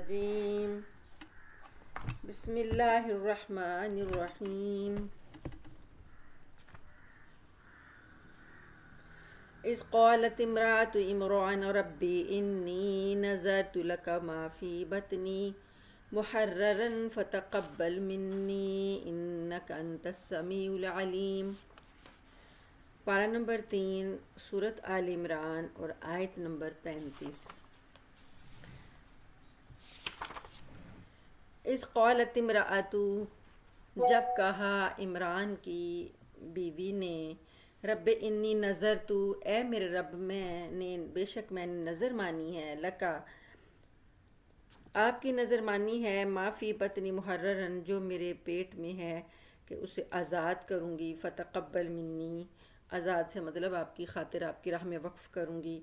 الرجیم بسم اللہ الرحمن الرحیم اذ قالت امرأة عمران ربی انی نذرت لک ما فی بطنی محررا فتقبل منی انک انت السمیع العلیم۔ پارہ نمبر 3 سورۃ آل عمران اور آیت نمبر 35۔ اذ قالت امرأۃ، جب کہا عمران کی بیوی نے، رب انی نذرت، اے میرے رب بے شک میں نے نظر مانی ہے، لکا آپ کی نظر مانی ہے، ما فی بطنی محررن جو میرے پیٹ میں ہے کہ اسے آزاد کروں گی، فتقبل منی، آزاد سے مطلب آپ کی خاطر آپ کی راہ میں وقف کروں گی،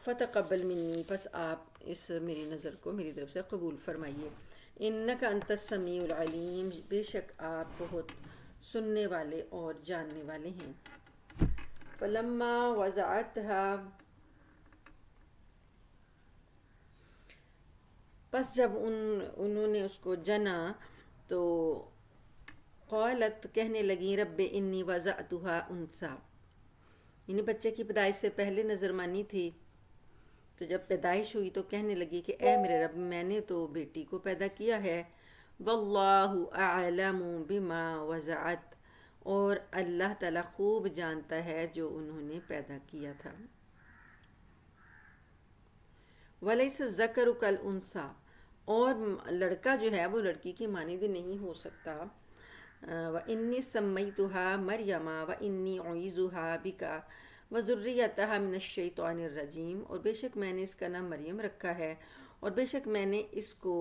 فتقبل منی پس آپ اس میری نظر کو میری طرف سے قبول فرمائیے، انک انت السمیع العلیم بے شک آپ بہت سننے والے اور جاننے والے ہیں۔ فلما وضعتها، پس جب انہوں نے اس کو جنا تو قالت کہنے لگیں، رب انی وضعتها انثی، یعنی بچے کی پیدائش سے پہلے نظر مانی تھی، تو جب پیدائش ہوئی تو کہنے لگی کہ اے میرے رب میں نے تو بیٹی کو پیدا کیا ہے، واللہ اعلم بما وضعت، اور اللہ تعالیٰ خوب جانتا ہے جو انہوں نے پیدا کیا تھا۔ ولیس الذکر کالانثی، اور لڑکا جو ہے وہ لڑکی کی مانند نہیں ہو سکتا۔ وانی سمیتها مریم وانی اعیذها بک وذریتها من الشیطان الرجیم، اور بے شک میں نے اس کا نام مریم رکھا ہے، اور بے شک میں نے اس کو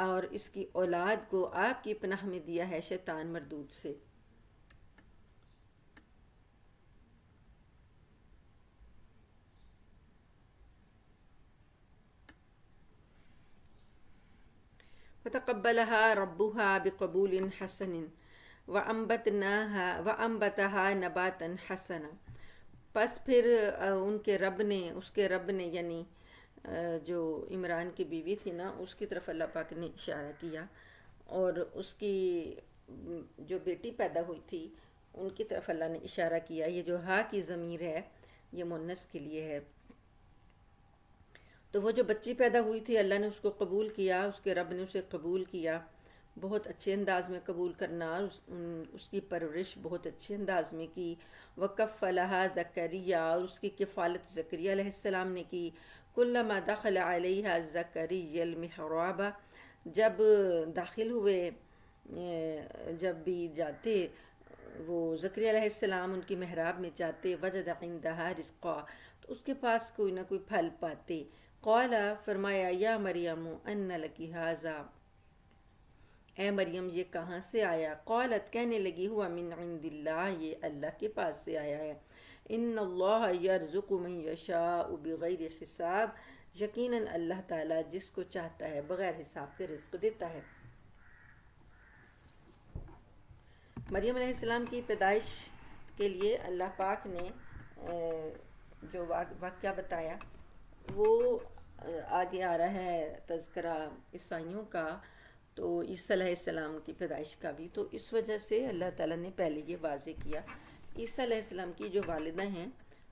اور اس کی اولاد کو آپ کی پناہ میں دیا ہے شیطان مردود سے۔ فتقبلها ربها بقبول حسن وانبتها نباتا حسنا، پس پھر اس کے رب نے یعنی جو عمران کی بیوی تھی نا، اس کی طرف اللہ پاک نے اشارہ کیا، اور اس کی جو بیٹی پیدا ہوئی تھی ان کی طرف اللہ نے اشارہ کیا۔ یہ جو ہا کی ضمیر ہے یہ مؤنث کے لیے ہے، تو وہ جو بچی پیدا ہوئی تھی اللہ نے اس کو قبول کیا، اس کے رب نے اسے قبول کیا، بہت اچھے انداز میں قبول کرنا، اس کی پرورش بہت اچھے انداز میں کی۔ وکفلها زکریا، اور اس کی کفالت زکریا علیہ السلام نے کی۔ کلما دخل علیہا زکریا المحراب، جب داخل ہوئے جب بھی جاتے وہ زکریا علیہ السلام ان کی محراب میں جاتے، وجد عندها رزقا، تو اس کے پاس کوئی نہ کوئی پھل پاتے۔ قال، فرمایا، یا مریم ان لکی ھذا، اے مریم یہ کہاں سے آیا؟ قالت کہنے لگی، ہوا من عند اللہ، یہ اللہ کے پاس سے آیا ہے۔ ان اللہ یرزق من یشاء بغیر حساب، یقیناً اللہ تعالیٰ جس کو چاہتا ہے بغیر حساب کے رزق دیتا ہے۔ مریم علیہ السلام کی پیدائش کے لیے اللہ پاک نے جو واقعہ بتایا وہ آگے آ رہا ہے تذکرہ عیسائیوں کا، تو عیسیٰ علیہ السلام کی پیدائش کا بھی، تو اس وجہ سے اللہ تعالیٰ نے پہلے یہ واضح کیا۔ عیسیٰ علیہ السلام کی جو والدہ ہیں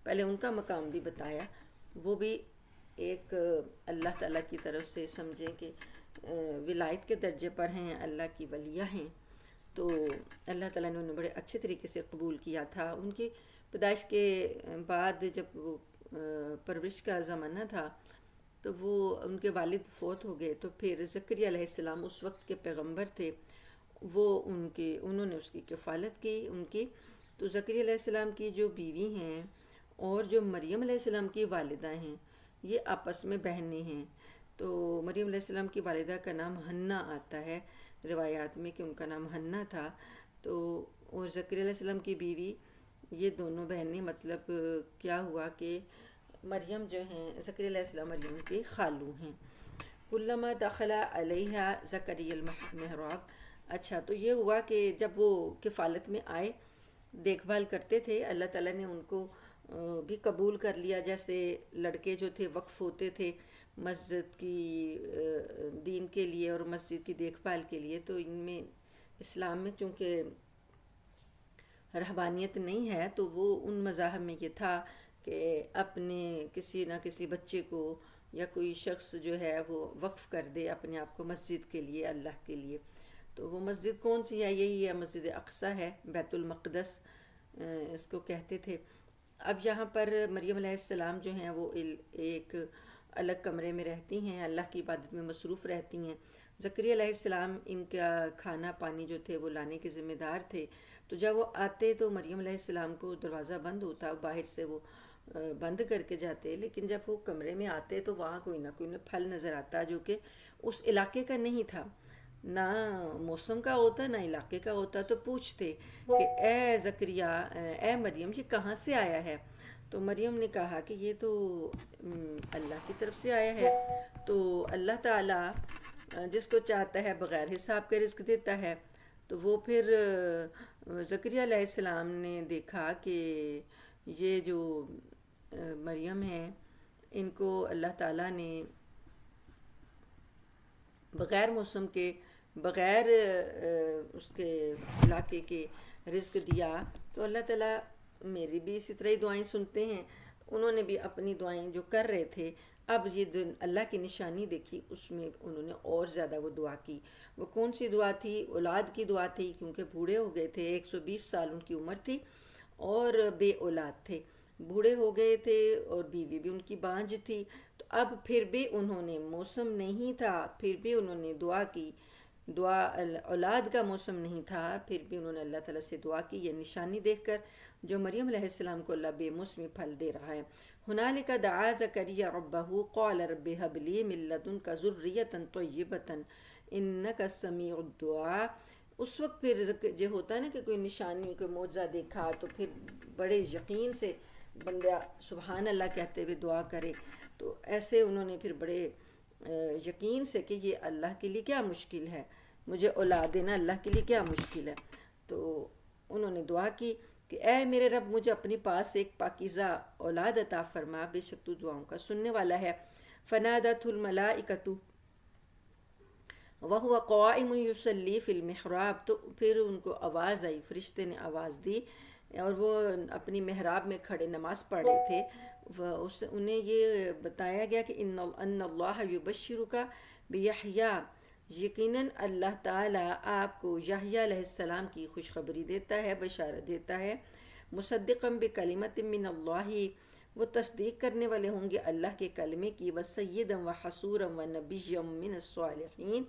پہلے ان کا مقام بھی بتایا، وہ بھی ایک اللہ تعالیٰ کی طرف سے سمجھیں کہ ولایت کے درجے پر ہیں، اللہ کی ولیہ ہیں، تو اللہ تعالیٰ نے انہیں بڑے اچھے طریقے سے قبول کیا تھا۔ ان کی پیدائش کے بعد جب وہ پرورش کا زمانہ تھا تو وہ ان کے والد فوت ہو گئے، تو پھر زکریا علیہ السلام اس وقت کے پیغمبر تھے، وہ انہوں نے اس کی کفالت کی ان کی۔ تو زکریا علیہ السلام کی جو بیوی ہیں اور جو مریم علیہ السلام کی والدہ ہیں یہ آپس میں بہنیں ہیں، تو مریم علیہ السلام کی والدہ کا نام حنہ آتا ہے روایات میں کہ ان کا نام حنہ تھا، تو اور زکریا علیہ السلام کی بیوی، یہ دونوں بہنیں مطلب کیا ہوا کہ مریم جو ہیں زکریا علیہ السلام مریم کے خالو ہیں۔ کلما دخل علیہا زکریا المحراب، اچھا تو یہ ہوا کہ جب وہ کفالت میں آئے، دیکھ بھال کرتے تھے، اللہ تعالیٰ نے ان کو بھی قبول کر لیا، جیسے لڑکے جو تھے وقف ہوتے تھے مسجد کی دین کے لیے اور مسجد کی دیکھ بھال کے لیے، تو ان میں اسلام میں چونکہ رہبانیت نہیں ہے، تو وہ ان مذاہب میں یہ تھا کہ اپنے کسی نہ کسی بچے کو یا کوئی شخص جو ہے وہ وقف کر دے اپنے آپ کو مسجد کے لیے، اللہ کے لیے۔ تو وہ مسجد کون سی ہے؟ یہی ہے مسجد اقصیٰ ہے، بیت المقدس اس کو کہتے تھے۔ اب یہاں پر مریم علیہ السلام جو ہیں وہ ایک الگ کمرے میں رہتی ہیں، اللہ کی عبادت میں مصروف رہتی ہیں۔ زکریا علیہ السلام ان کا کھانا پانی جو تھے وہ لانے کے ذمہ دار تھے، تو جب وہ آتے تو مریم علیہ السلام کو دروازہ بند ہوتا، باہر سے وہ بند کر کے جاتے، لیکن جب وہ کمرے میں آتے تو وہاں کوئی نہ کوئی پھل نظر آتا جو کہ اس علاقے کا نہیں تھا، نہ موسم کا ہوتا نہ علاقے کا ہوتا۔ تو پوچھتے کہ اے زکریا، اے مریم، یہ کہاں سے آیا ہے؟ تو مریم نے کہا کہ یہ تو اللہ کی طرف سے آیا ہے۔ تو اللہ تعالیٰ جس کو چاہتا ہے بغیر حساب کے رزق دیتا ہے۔ تو وہ پھر زکریا علیہ السلام نے دیکھا کہ یہ جو مریم ہے، ان کو اللہ تعالیٰ نے بغیر موسم کے، بغیر اس کے علاقے کے رزق دیا۔ تو اللہ تعالیٰ میری بھی اسی طرح ہی دعائیں سنتے ہیں۔ انہوں نے بھی اپنی دعائیں جو کر رہے تھے، اب یہ اللہ کی نشانی دیکھی، اس میں انہوں نے اور زیادہ وہ دعا کی۔ وہ کون سی دعا تھی؟ اولاد کی دعا تھی، کیونکہ بوڑھے ہو گئے تھے، 120 سال ان کی عمر تھی اور بے اولاد تھے، بوڑھے ہو گئے تھے اور بیوی بھی ان کی بانجھ تھی۔ تو اب پھر بھی انہوں نے، موسم نہیں تھا پھر بھی انہوں نے دعا کی، دعا اولاد کا موسم نہیں تھا پھر بھی انہوں نے اللہ تعالیٰ سے دعا کی، یہ نشانی دیکھ کر جو مریم علیہ السلام کو اللہ بے موسمی پھل دے رہا ہے۔ ہنالک دعا زکریا ربہ قال رب ہب لی من لدنک ذریۃ طیبۃ انک سمیع الدعاء۔ اس وقت پھر جو ہوتا ہے نا کہ کوئی نشانی، کوئی معجزہ دیکھا تو پھر بڑے یقین سے بندہ سبحان اللہ کہتے ہوئے دعا کرے، تو ایسے انہوں نے پھر بڑے یقین سے کہ یہ اللہ کے لیے کیا مشکل ہے، مجھے اولاد دینا اللہ کے لیے کیا مشکل ہے۔ تو انہوں نے دعا کی کہ اے میرے رب، مجھے اپنے پاس ایک پاکیزہ اولاد عطا فرما، بے شک تو دعاؤں کا سننے والا ہے۔ فنادت الملائکۃ وہو قائم یصلی فی المحراب۔ تو پھر ان کو آواز آئی، فرشتے نے آواز دی، اور وہ اپنی محراب میں کھڑے نماز پڑھ رہے تھے۔ انہیں یہ بتایا گیا کہ ان اللہ یبشرک بیحییٰ، یقیناً اللہ تعالیٰ آپ کو یحییٰ علیہ السلام کی خوشخبری دیتا ہے، بشارت دیتا ہے۔ مصدقا بکلمۃ من اللہ، وہ تصدیق کرنے والے ہوں گے اللہ کے کلمے کی، وسیدا وحصورا ونبیا من الصالحین،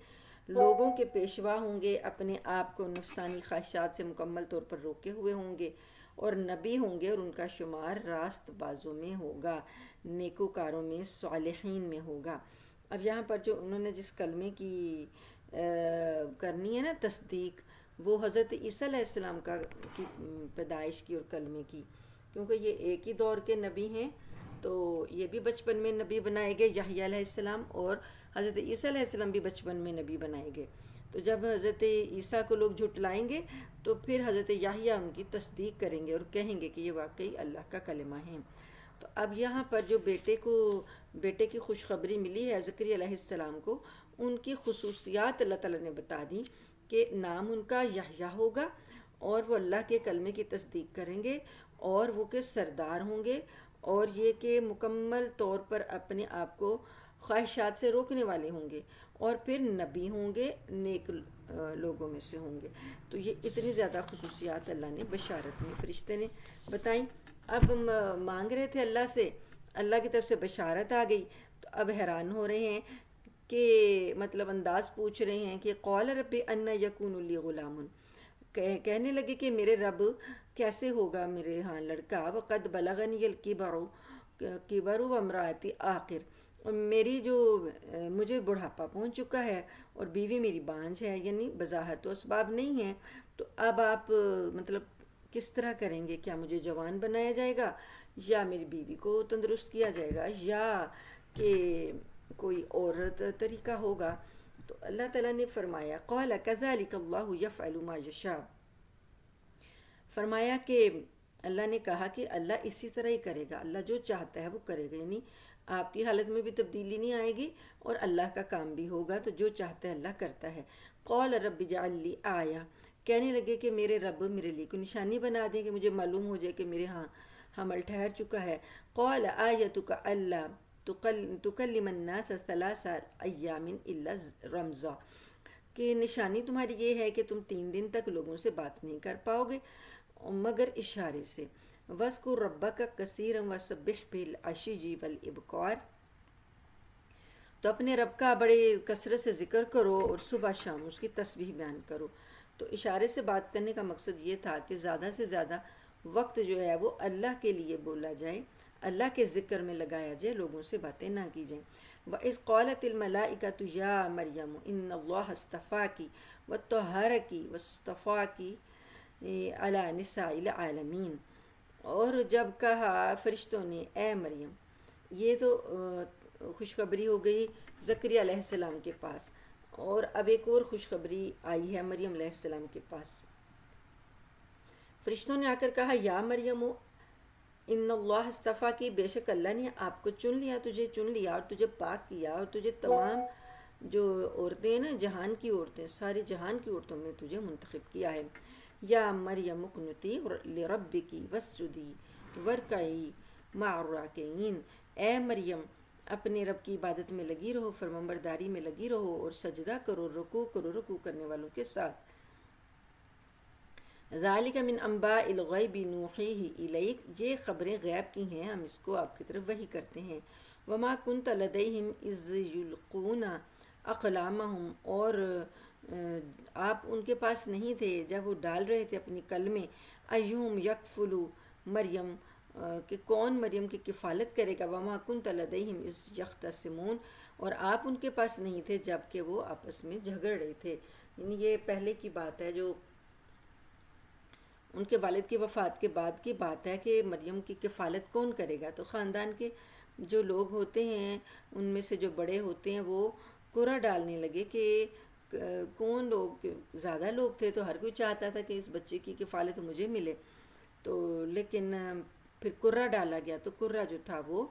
لوگوں کے پیشوا ہوں گے، اپنے آپ کو نفسانی خواہشات سے مکمل طور پر روکے ہوئے ہوں گے، اور نبی ہوں گے، اور ان کا شمار راست بازوں میں ہوگا، نیکوکاروں میں، صالحین میں ہوگا۔ اب یہاں پر جو انہوں نے جس کلمے کی کرنی ہے نا تصدیق، وہ حضرت عیسیٰ علیہ السلام کی پیدائش کی اور کلمے کی، کیونکہ یہ ایک ہی دور کے نبی ہیں، تو یہ بھی بچپن میں نبی بنائے گئے یحییٰ علیہ السلام، اور حضرت عیسیٰ علیہ السلام بھی بچپن میں نبی بنائے گئے۔ تو جب حضرت عیسیٰ کو لوگ جھٹلائیں گے تو پھر حضرت یحییٰ ان کی تصدیق کریں گے اور کہیں گے کہ یہ واقعی اللہ کا کلمہ ہے۔ تو اب یہاں پر جو بیٹے کی خوشخبری ملی ہے زکریا علیہ السلام کو، ان کی خصوصیات اللہ تعالیٰ نے بتا دی کہ نام ان کا یحییٰ ہوگا، اور وہ اللہ کے کلمے کی تصدیق کریں گے، اور وہ کہ سردار ہوں گے، اور یہ کہ مکمل طور پر اپنے آپ کو خواہشات سے روکنے والے ہوں گے، اور پھر نبی ہوں گے، نیک لوگوں میں سے ہوں گے۔ تو یہ اتنی زیادہ خصوصیات اللہ نے بشارت میں فرشتے نے بتائیں۔ اب مانگ رہے تھے اللہ سے، اللہ کی طرف سے بشارت آ گئی، تو اب حیران ہو رہے ہیں کہ مطلب انداز پوچھ رہے ہیں کہ قال رب ان یکون لی غلام، کہنے لگے کہ میرے رب کیسے ہوگا میرے ہاں لڑکا، وقد بلغنی الکبر وامرأتی عاقر، اور میری جو مجھے بڑھاپا پہنچ چکا ہے اور بیوی میری بانجھ ہے، یعنی بظاہر تو اسباب نہیں ہیں، تو اب آپ مطلب کس طرح کریں گے؟ کیا مجھے جوان بنایا جائے گا، یا میری بیوی کو تندرست کیا جائے گا، یا کہ کوئی اور طریقہ ہوگا؟ تو اللہ تعالیٰ نے فرمایا قال کذلک اللہ یفعل ما یشاء، فرمایا کہ اللہ نے کہا کہ اللہ اسی طرح ہی کرے گا، اللہ جو چاہتا ہے وہ کرے گا، یعنی آپ کی حالت میں بھی تبدیلی نہیں آئے گی اور اللہ کا کام بھی ہوگا، تو جو چاہتا ہے اللہ کرتا ہے۔ قال رب اجعل لی آیا، کہنے لگے کہ میرے رب میرے لیے کوئی نشانی بنا دیں کہ مجھے معلوم ہو جائے کہ میرے ہاں حمل ٹھہر چکا ہے۔ قال آیتک اللہ تکلم الناس ثلاث ایام الا رمزا، کہ نشانی تمہاری یہ ہے کہ تم 3 دن تک لوگوں سے بات نہیں کر پاؤ گے مگر اشارے سے۔ وَاذْكُر رَبَّكَ كَثِيرًا وَسَبِّحْ بِالْعَشِيِّ وَالْإِبْكَارِ، تو اپنے رب کا بڑے کثرت سے ذکر کرو اور صبح شام اس کی تسبیح بیان کرو۔ تو اشارے سے بات کرنے کا مقصد یہ تھا کہ زیادہ سے زیادہ وقت جو ہے وہ اللہ کے لیے بولا جائے، اللہ کے ذکر میں لگایا جائے، لوگوں سے باتیں نہ کی جائیں۔ وَإِذْ قَالَتِ الْمَلَائِكَةُ يَا مَرْيَمُ إِنَّ اللَّهَ اصْطَفَاكِ وَطَّهَّرَكِ وَاصْطَفَاكِ عَلَى نِسَاءِ الْعَالَمِينَ، اور جب کہا فرشتوں نے اے مریم، یہ تو خوشخبری ہو گئی زکریا علیہ السلام کے پاس، اور اب ایک اور خوشخبری آئی ہے مریم علیہ السلام کے پاس۔ فرشتوں نے آ کر کہا یا مریم ان اللہ اصطفیٰ کی، بے شک اللہ نے آپ کو چن لیا، تجھے چن لیا اور تجھے پاک کیا، اور تجھے تمام جو عورتیں ہیں نا، جہان کی عورتیں، سارے جہان کی عورتوں میں تجھے منتخب کیا ہے۔ یا مریم اقنتی لربکی واسجدی وارکعی مع الراکعین، اے مریم اپنے رب کی عبادت میں لگی رہو، فرمانبرداری میں لگی رہو اور سجدہ کرو، رکوع کرو، رکوع کرنے والوں کے ساتھ۔ ذالک من انباء الغیب نوحیہ الیک، یہ خبریں غیب کی ہیں، ہم اس کو آپ کی طرف وحی کرتے ہیں۔ وما کنت لدیہم اذ یلقون اقلامہم، اور آپ ان کے پاس نہیں تھے جب وہ ڈال رہے تھے اپنی کلمیں، ایہم یکفل مریم، کہ کون مریم کی کفالت کرے گا، وما کنت لدیہم اذ یختصمون، اور آپ ان کے پاس نہیں تھے جب کہ وہ آپس میں جھگڑ رہے تھے۔ یعنی یہ پہلے کی بات ہے، جو ان کے والد کی وفات کے بعد کی بات ہے کہ مریم کی کفالت کون کرے گا۔ تو خاندان کے جو لوگ ہوتے ہیں ان میں سے جو بڑے ہوتے ہیں وہ قرعہ ڈالنے لگے کہ کون لوگ، زیادہ لوگ تھے تو ہر کوئی چاہتا تھا کہ اس بچے کی کفالت مجھے ملے، تو لیکن پھر قرعہ ڈالا گیا، تو قرعہ جو تھا وہ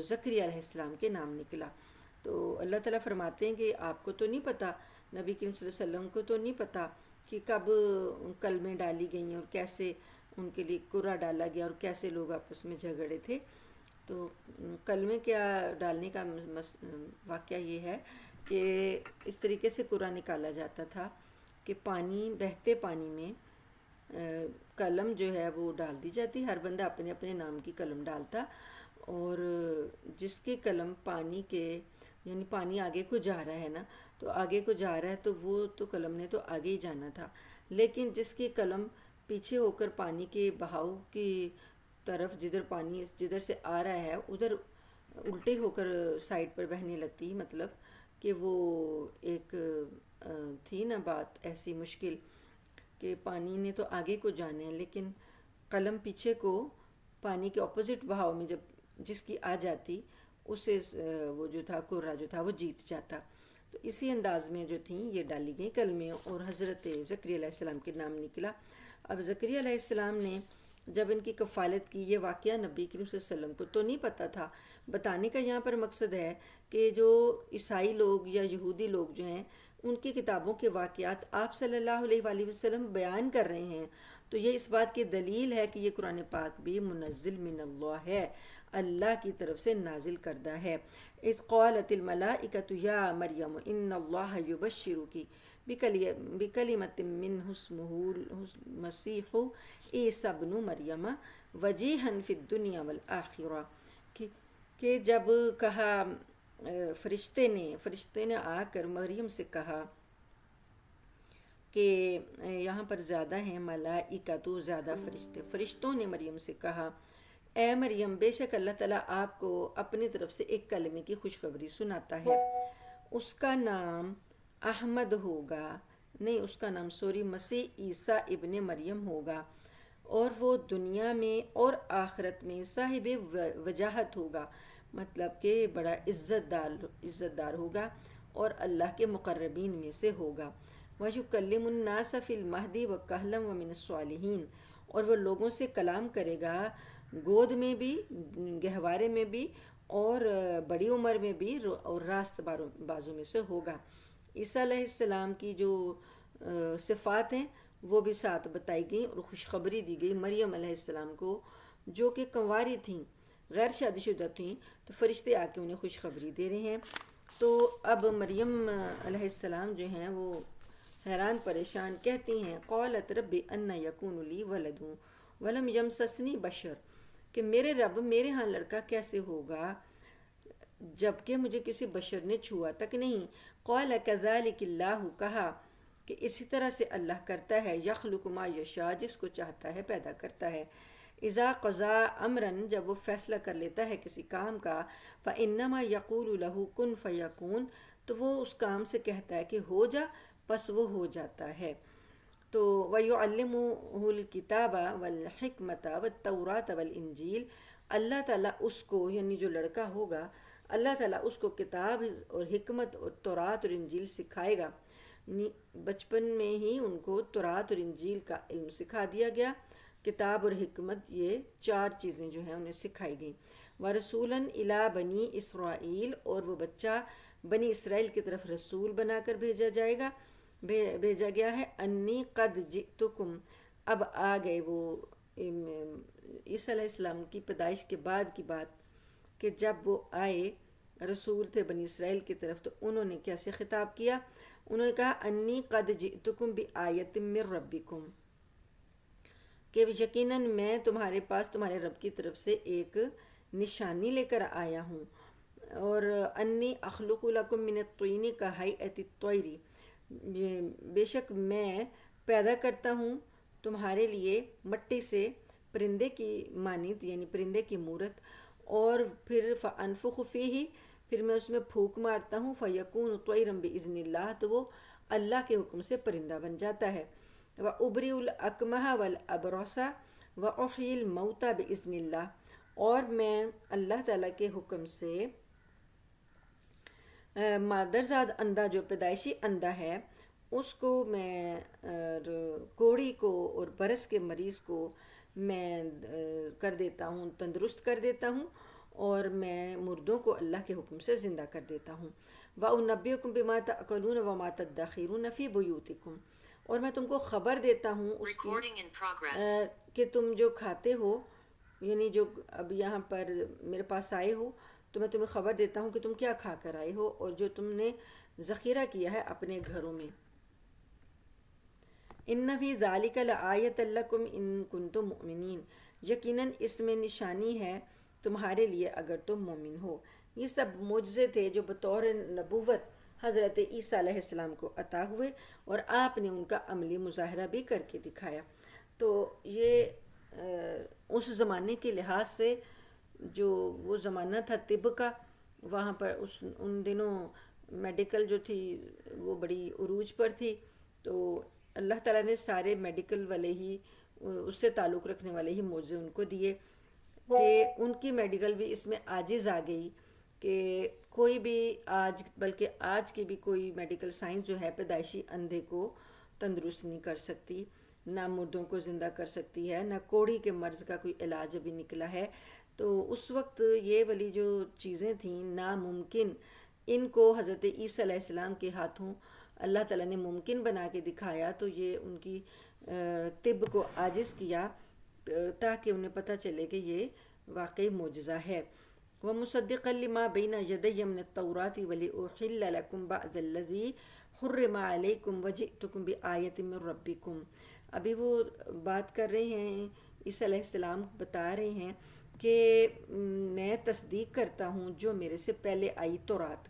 زکریا علیہ السلام کے نام نکلا۔ تو اللہ تعالیٰ فرماتے ہیں کہ آپ کو تو نہیں پتہ، نبی کریم صلی اللہ علیہ وسلم کو تو نہیں پتہ کہ کب کلمیں ڈالی گئیں اور کیسے ان کے لیے قرعہ ڈالا گیا اور کیسے لوگ آپس میں جھگڑے تھے۔ تو کلمے کیا ڈالنے کا واقعہ یہ ہے کہ اس طریقے سے قرعہ نکالا جاتا تھا کہ پانی، بہتے پانی میں قلم جو ہے وہ ڈال دی جاتی، ہر بندہ اپنے اپنے نام کی قلم ڈالتا، اور جس کی قلم پانی کے، یعنی پانی آگے کو جا رہا ہے نا، تو آگے کو جا رہا ہے تو وہ تو قلم نے تو آگے ہی جانا تھا، لیکن جس کی قلم پیچھے ہو کر پانی کے بہاؤ کی طرف، جدھر پانی جدھر سے آ رہا ہے ادھر الٹے ہو کر سائڈ پر بہنے لگتی، مطلب کہ وہ ایک تھی نا بات ایسی مشکل کہ پانی نے تو آگے کو جانا ہے لیکن قلم پیچھے کو پانی کے اپوزٹ بہاؤ میں جب جس کی آ جاتی، اسے وہ جو تھا قرعہ جو تھا وہ جیت جاتا۔ تو اسی انداز میں جو تھیں یہ ڈالی گئیں کلمیں، اور حضرت زکریا علیہ السلام کے نام نکلا۔ اب زکریا علیہ السلام نے جب ان کی کفالت کی، یہ واقعہ نبی کریم صلی اللہ علیہ وسلم کو تو نہیں پتہ تھا۔ بتانے کا یہاں پر مقصد ہے کہ جو عیسائی لوگ یا یہودی لوگ جو ہیں ان کی کتابوں کے واقعات آپ صلی اللہ علیہ وآلہ وسلم بیان کر رہے ہیں، تو یہ اس بات کی دلیل ہے کہ یہ قرآن پاک بھی منزل من اللہ ہے، اللہ کی طرف سے نازل کردہ ہے۔ اذ قالت الملائکۃ یا مریم ان اللہ یبشرکی بکلمۃ منہ اسمہ المسیح عیسی ابن مریم وجیہا فی الدنیا والآخرہ، کہ جب کہا فرشتے نے آ کر مریم سے کہا کہ یہاں پر زیادہ ہیں ملائکہ، تو زیادہ فرشتوں نے مریم سے کہا اے مریم، بے شک اللہ تعالیٰ آپ کو اپنی طرف سے ایک کلمے کی خوشخبری سناتا ہے، اس کا نام احمد ہوگا، نہیں اس کا نام مسیح عیسیٰ ابن مریم ہوگا، اور وہ دنیا میں اور آخرت میں صاحب وجاہت ہوگا، مطلب کہ بڑا عزت دار ہوگا اور اللہ کے مقربین میں سے ہوگا۔ وَيُكَلِّمُ النَّاسَ فِي الْمَهْدِ وَكَهْلًا وَمِنَ الصَّالِحِينَ، اور وہ لوگوں سے کلام کرے گا گود میں بھی، گہوارے میں بھی، اور بڑی عمر میں بھی اور راست بازوں میں سے ہوگا۔ عیسیٰ علیہ السلام کی جو صفات ہیں وہ بھی ساتھ بتائی گئیں، اور خوشخبری دی گئی مریم علیہ السلام کو، جو کہ کنواری تھیں، غیر شادی شدہ تھیں، تو فرشتے آ کے انہیں خوشخبری دے رہے ہیں۔ تو اب مریم علیہ السلام جو ہیں وہ حیران پریشان کہتی ہیں، قالت رب ان یکون لی ولد ولم یمسسنی بشر، کہ میرے رب میرے ہاں لڑکا کیسے ہوگا جبکہ مجھے کسی بشر نے چھوا تک نہیں۔ قال کذالک اللہ، کہا کہ اسی طرح سے اللہ کرتا ہے، یخلق ما یشاء، جس کو چاہتا ہے پیدا کرتا ہے۔ اذا قضا امرا، جب وہ فیصلہ کر لیتا ہے کسی کام کا، فانما یقول له کن فیکون، تو وہ اس کام سے کہتا ہے کہ ہو جا، پس وہ ہو جاتا ہے۔ تو وَيُعَلِّمُهُ الْكِتَابَ وَالْحِكْمَةَ وَالتَّوْرَاةَ وَالْإِنْجِيلَ، اللہ تعالیٰ اس کو، یعنی جو لڑکا ہوگا، اللہ تعالیٰ اس کو کتاب اور حکمت اور تورات اور انجیل سکھائے گا، یعنی بچپن میں ہی ان کو تورات اور انجیل کا علم سکھا دیا گیا۔ کتاب اور حکمت، یہ 4 چیزیں جو ہیں انہیں سکھائی گئیں۔ وَرَسُولًا إِلَىٰ بَنِي إِسْرَائِيل، اور وہ بچہ بنی اسرائیل کی طرف رسول بنا کر بھیجا گیا ہے۔ انی قد جئتکم، اب آ گئے وہ عیسیٰ علیہ السلام کی پیدائش کے بعد کی بات، کہ جب وہ آئے رسول تھے بنی اسرائیل کی طرف، تو انہوں نے کیسے خطاب کیا؟ انہوں نے کہا انی قد جئتکم بآیۃ من ربکم، کہ یقیناً میں تمہارے پاس تمہارے رب کی طرف سے ایک نشانی لے کر آیا ہوں، اور انی اخلق لکم من الطین کہیئۃ الطیر، بے شک میں پیدا کرتا ہوں تمہارے لیے مٹی سے پرندے کی مانند، یعنی پرندے کی مورت، اور پھر فانفخ فیہ، پھر میں اس میں پھونک مارتا ہوں، فیکون طیرا باذن اللہ، تو وہ اللہ کے حکم سے پرندہ بن جاتا ہے۔ وابرئ الاکمہ والابرص واحیی الموتى باذن اللہ، اور میں اللہ تعالیٰ کے حکم سے مادرزاد اندھا، جو پیدائشی اندھا ہے، اس کو میں، کوڑی کو اور برس کے مریض کو میں کر دیتا ہوں، تندرست کر دیتا ہوں، اور میں مردوں کو اللہ کے حکم سے زندہ کر دیتا ہوں۔ وَأُنَبِّئُكُم بِمَا تَأْكُلُونَ وَمَا تَدَّخِرُونَ فِي بُيُوتِكُمْ، اور میں تم کو خبر دیتا ہوں اس کی کہ تم جو کھاتے ہو، یعنی جو اب یہاں پر میرے پاس آئے ہو، تو میں تمہیں خبر دیتا ہوں کہ تم کیا کھا کر آئے ہو، اور جو تم نے ذخیرہ کیا ہے اپنے گھروں میں۔ ان فی ذالک لآیۃ لکم ان کنتم مؤمنین، یقیناً اس میں نشانی ہے تمہارے لیے اگر تم مومن ہو۔ یہ سب معجزے تھے جو بطور نبوت حضرت عیسیٰ علیہ السلام کو عطا ہوئے، اور آپ نے ان کا عملی مظاہرہ بھی کر کے دکھایا۔ تو یہ اس زمانے کے لحاظ سے، جو وہ زمانہ تھا طب کا، وہاں پر ان دنوں میڈیکل جو تھی وہ بڑی عروج پر تھی، تو اللہ تعالیٰ نے سارے میڈیکل والے ہی، اس سے تعلق رکھنے والے ہی معجزے ان کو دیے، کہ ان کی میڈیکل بھی اس میں عاجز آ گئی، کہ کوئی بھی بلکہ آج کی بھی کوئی میڈیکل سائنس جو ہے پیدائشی اندھے کو تندرست نہیں کر سکتی، نہ مردوں کو زندہ کر سکتی ہے، نہ کوڑی کے مرض کا کوئی علاج ابھی نکلا ہے۔ تو اس وقت یہ والی جو چیزیں تھیں ناممکن، ان کو حضرت عیسیٰ علیہ السلام کے ہاتھوں اللہ تعالیٰ نے ممکن بنا کے دکھایا، تو یہ ان کی طب کو عاجز کیا، تاکہ انہیں پتہ چلے کہ یہ واقعی معجزہ ہے۔ وَمُصَدِّقًا لِمَا بَيْنَ يَدَيَّ مِنَ التَّوْرَاةِ وَلِأُحِلَّ لَكُمْ بَعْضَ الَّذِي حُرِّمَ عَلَيْكُمْ وَجِئْتُكُمْ بِآیَةٍ مِّن رَبِّكُمْ۔ ابھی وہ بات کر رہے ہیں، عیسیٰ علیہ السلام بتا رہے ہیں کہ میں تصدیق کرتا ہوں جو میرے سے پہلے آئی تورات،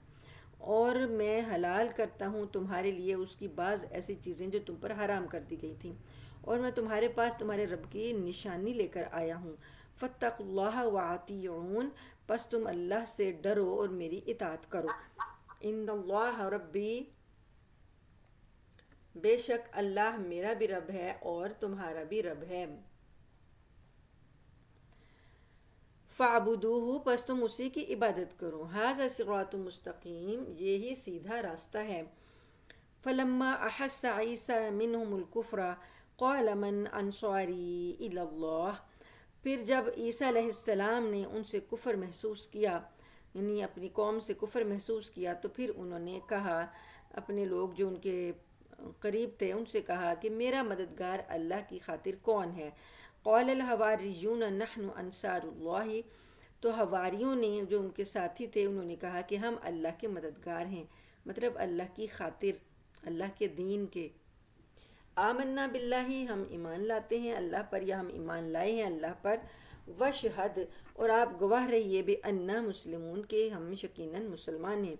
اور میں حلال کرتا ہوں تمہارے لیے اس کی بعض ایسی چیزیں جو تم پر حرام کر دی گئی تھیں، اور میں تمہارے پاس تمہارے رب کی نشانی لے کر آیا ہوں۔ فَاتَّقُوا اللَّهَ وَأَطِیعُونِ، پس تم اللہ سے ڈرو اور میری اطاعت کرو۔ ان اللہ ربی، بے شک اللہ میرا بھی رب ہے اور تمہارا بھی رب ہے۔ فَاعْبُدُوهُ، پس تم اسی کی عبادت کرو۔ هَذَا صِرَاطٌ مستقیم، یہی سیدھا راستہ ہے۔ فَلَمَّا أَحَسَّ عِیسیٰ مِنْهُمُ الْكُفْرَ قَالَ مَنْ أَنصَارِی إِلَى اللَّهِ، پھر جب عیسیٰ علیہ السلام نے ان سے کفر محسوس کیا، یعنی اپنی قوم سے کفر محسوس کیا تو پھر انہوں نے کہا، اپنے لوگ جو ان کے قریب تھے ان سے کہا کہ میرا مددگار اللہ کی خاطر کون ہے؟ قال الحواریون نحن انصار اللہ، تو حواریوں نے جو ان کے ساتھی تھے انہوں نے کہا کہ ہم اللہ کے مددگار ہیں، مطلب اللہ کی خاطر، اللہ کے دین کے۔ آمنا باللہ، ہم ایمان لاتے ہیں اللہ پر، یا ہم ایمان لائے ہیں اللہ پر، وشہد، اور آپ گواہ رہیے بے انا مسلمون، کہ ہم یقیناً مسلمان ہیں۔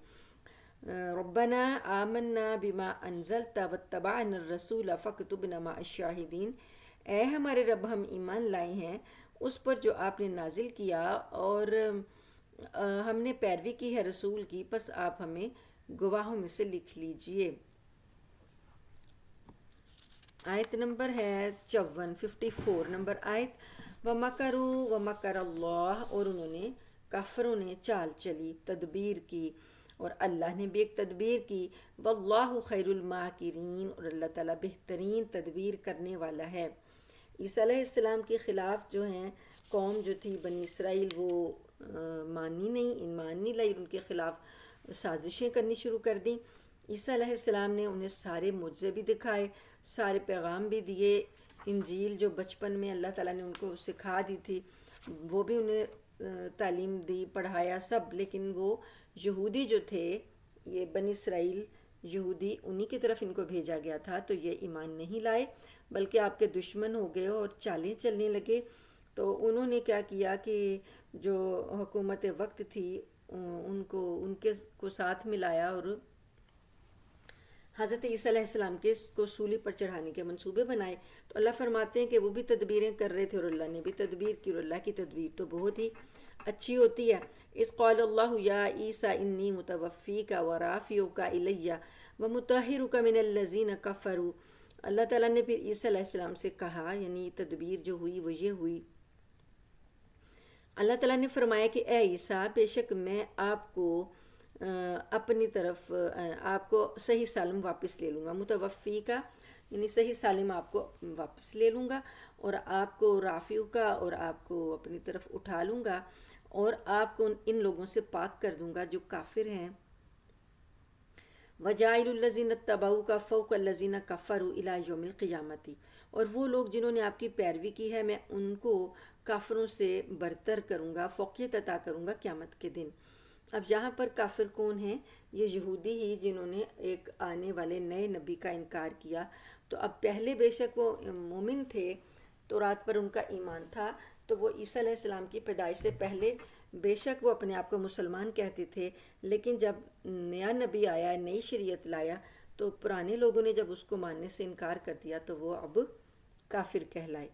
ربنا آمنا بما انزلت واتبعنا الرسول فاکتبنا مع الشاہدین، اے ہمارے رب ہم ایمان لائے ہیں اس پر جو آپ نے نازل کیا، اور ہم نے پیروی کی ہے رسول کی، پس آپ ہمیں گواہوں میں سے لکھ لیجئے۔ آیت نمبر ہے 54 نمبر آیت۔ وَمَكَرُوا وَمَكَرَ اللَّهُ، اور انہوں نے، کافروں نے چال چلی، تدبیر کی، اور اللہ نے بھی ایک تدبیر کی۔ وَاللَّهُ خَيْرُ الْمَاكِرِينَ، اور اللہ تعالیٰ بہترین تدبیر کرنے والا ہے۔ عیسیٰ علیہ السلام کے خلاف جو ہیں قوم جو تھی بنی اسرائیل، وہ مانی نہیں، ایمان نہیں لائی، ان کے خلاف سازشیں کرنی شروع کر دیں۔ عیسیٰ علیہ السلام نے انہیں سارے معجزے بھی دکھائے، سارے پیغام بھی دیے، انجیل جو بچپن میں اللہ تعالیٰ نے ان کو سکھا دی تھی وہ بھی انہیں تعلیم دی، پڑھایا سب، لیکن وہ یہودی جو تھے، یہ بنی اسرائیل یہودی، انہی کی طرف ان کو بھیجا گیا تھا، تو یہ ایمان نہیں لائے بلکہ آپ کے دشمن ہو گئے اور چالیں چلنے لگے۔ تو انہوں نے کیا کیا کہ جو حکومت وقت تھی ان کو ساتھ ملایا، اور حضرت عیسیٰ علیہ السلام کو سولی پر چڑھانے کے منصوبے بنائے۔ تو اللہ فرماتے ہیں کہ وہ بھی تدبیریں کر رہے تھے اور اللہ نے بھی تدبیر کی، اور اللہ کی تدبیر تو بہت ہی اچھی ہوتی ہے۔ اذ قال اللہ یا عیسیٰ انی متوفیک ورافعک الی ومطہرک من الذین کفروا، اللہ تعالیٰ نے پھر عیسیٰ علیہ السلام سے کہا، یعنی تدبیر جو ہوئی وہ یہ ہوئی، اللہ تعالیٰ نے فرمایا کہ اے عیسیٰ، بے شک میں آپ کو اپنی طرف آپ کو صحیح سالم واپس لے لوں گا، متوفی کا یعنی صحیح سالم آپ کو واپس لے لوں گا، اور آپ کو رافعو کا، اور آپ کو اپنی طرف اٹھا لوں گا، اور آپ کو ان لوگوں سے پاک کر دوں گا جو کافر ہیں۔ وَجَاعِلُ الَّذِينَ اتَّبَعُوكَ فَوْقَ الَّذِينَ كَفَرُوا إِلَى يَوْمِ الْقِيَامَةِ، اور وہ لوگ جنہوں نے آپ کی پیروی کی ہے میں ان کو کافروں سے برتر کروں گا، فوقیت عطا کروں گا قیامت کے دن۔ اب یہاں پر کافر کون ہیں؟ یہ یہودی ہی جنہوں نے ایک آنے والے نئے نبی کا انکار کیا۔ تو اب پہلے بے شک وہ مومن تھے، تورات پر ان کا ایمان تھا، تو وہ عیسیٰ علیہ السلام کی پیدائش سے پہلے بے شک وہ اپنے آپ کو مسلمان کہتے تھے، لیکن جب نیا نبی آیا، نئی شریعت لایا، تو پرانے لوگوں نے جب اس کو ماننے سے انکار کر دیا تو وہ اب کافر کہلائے۔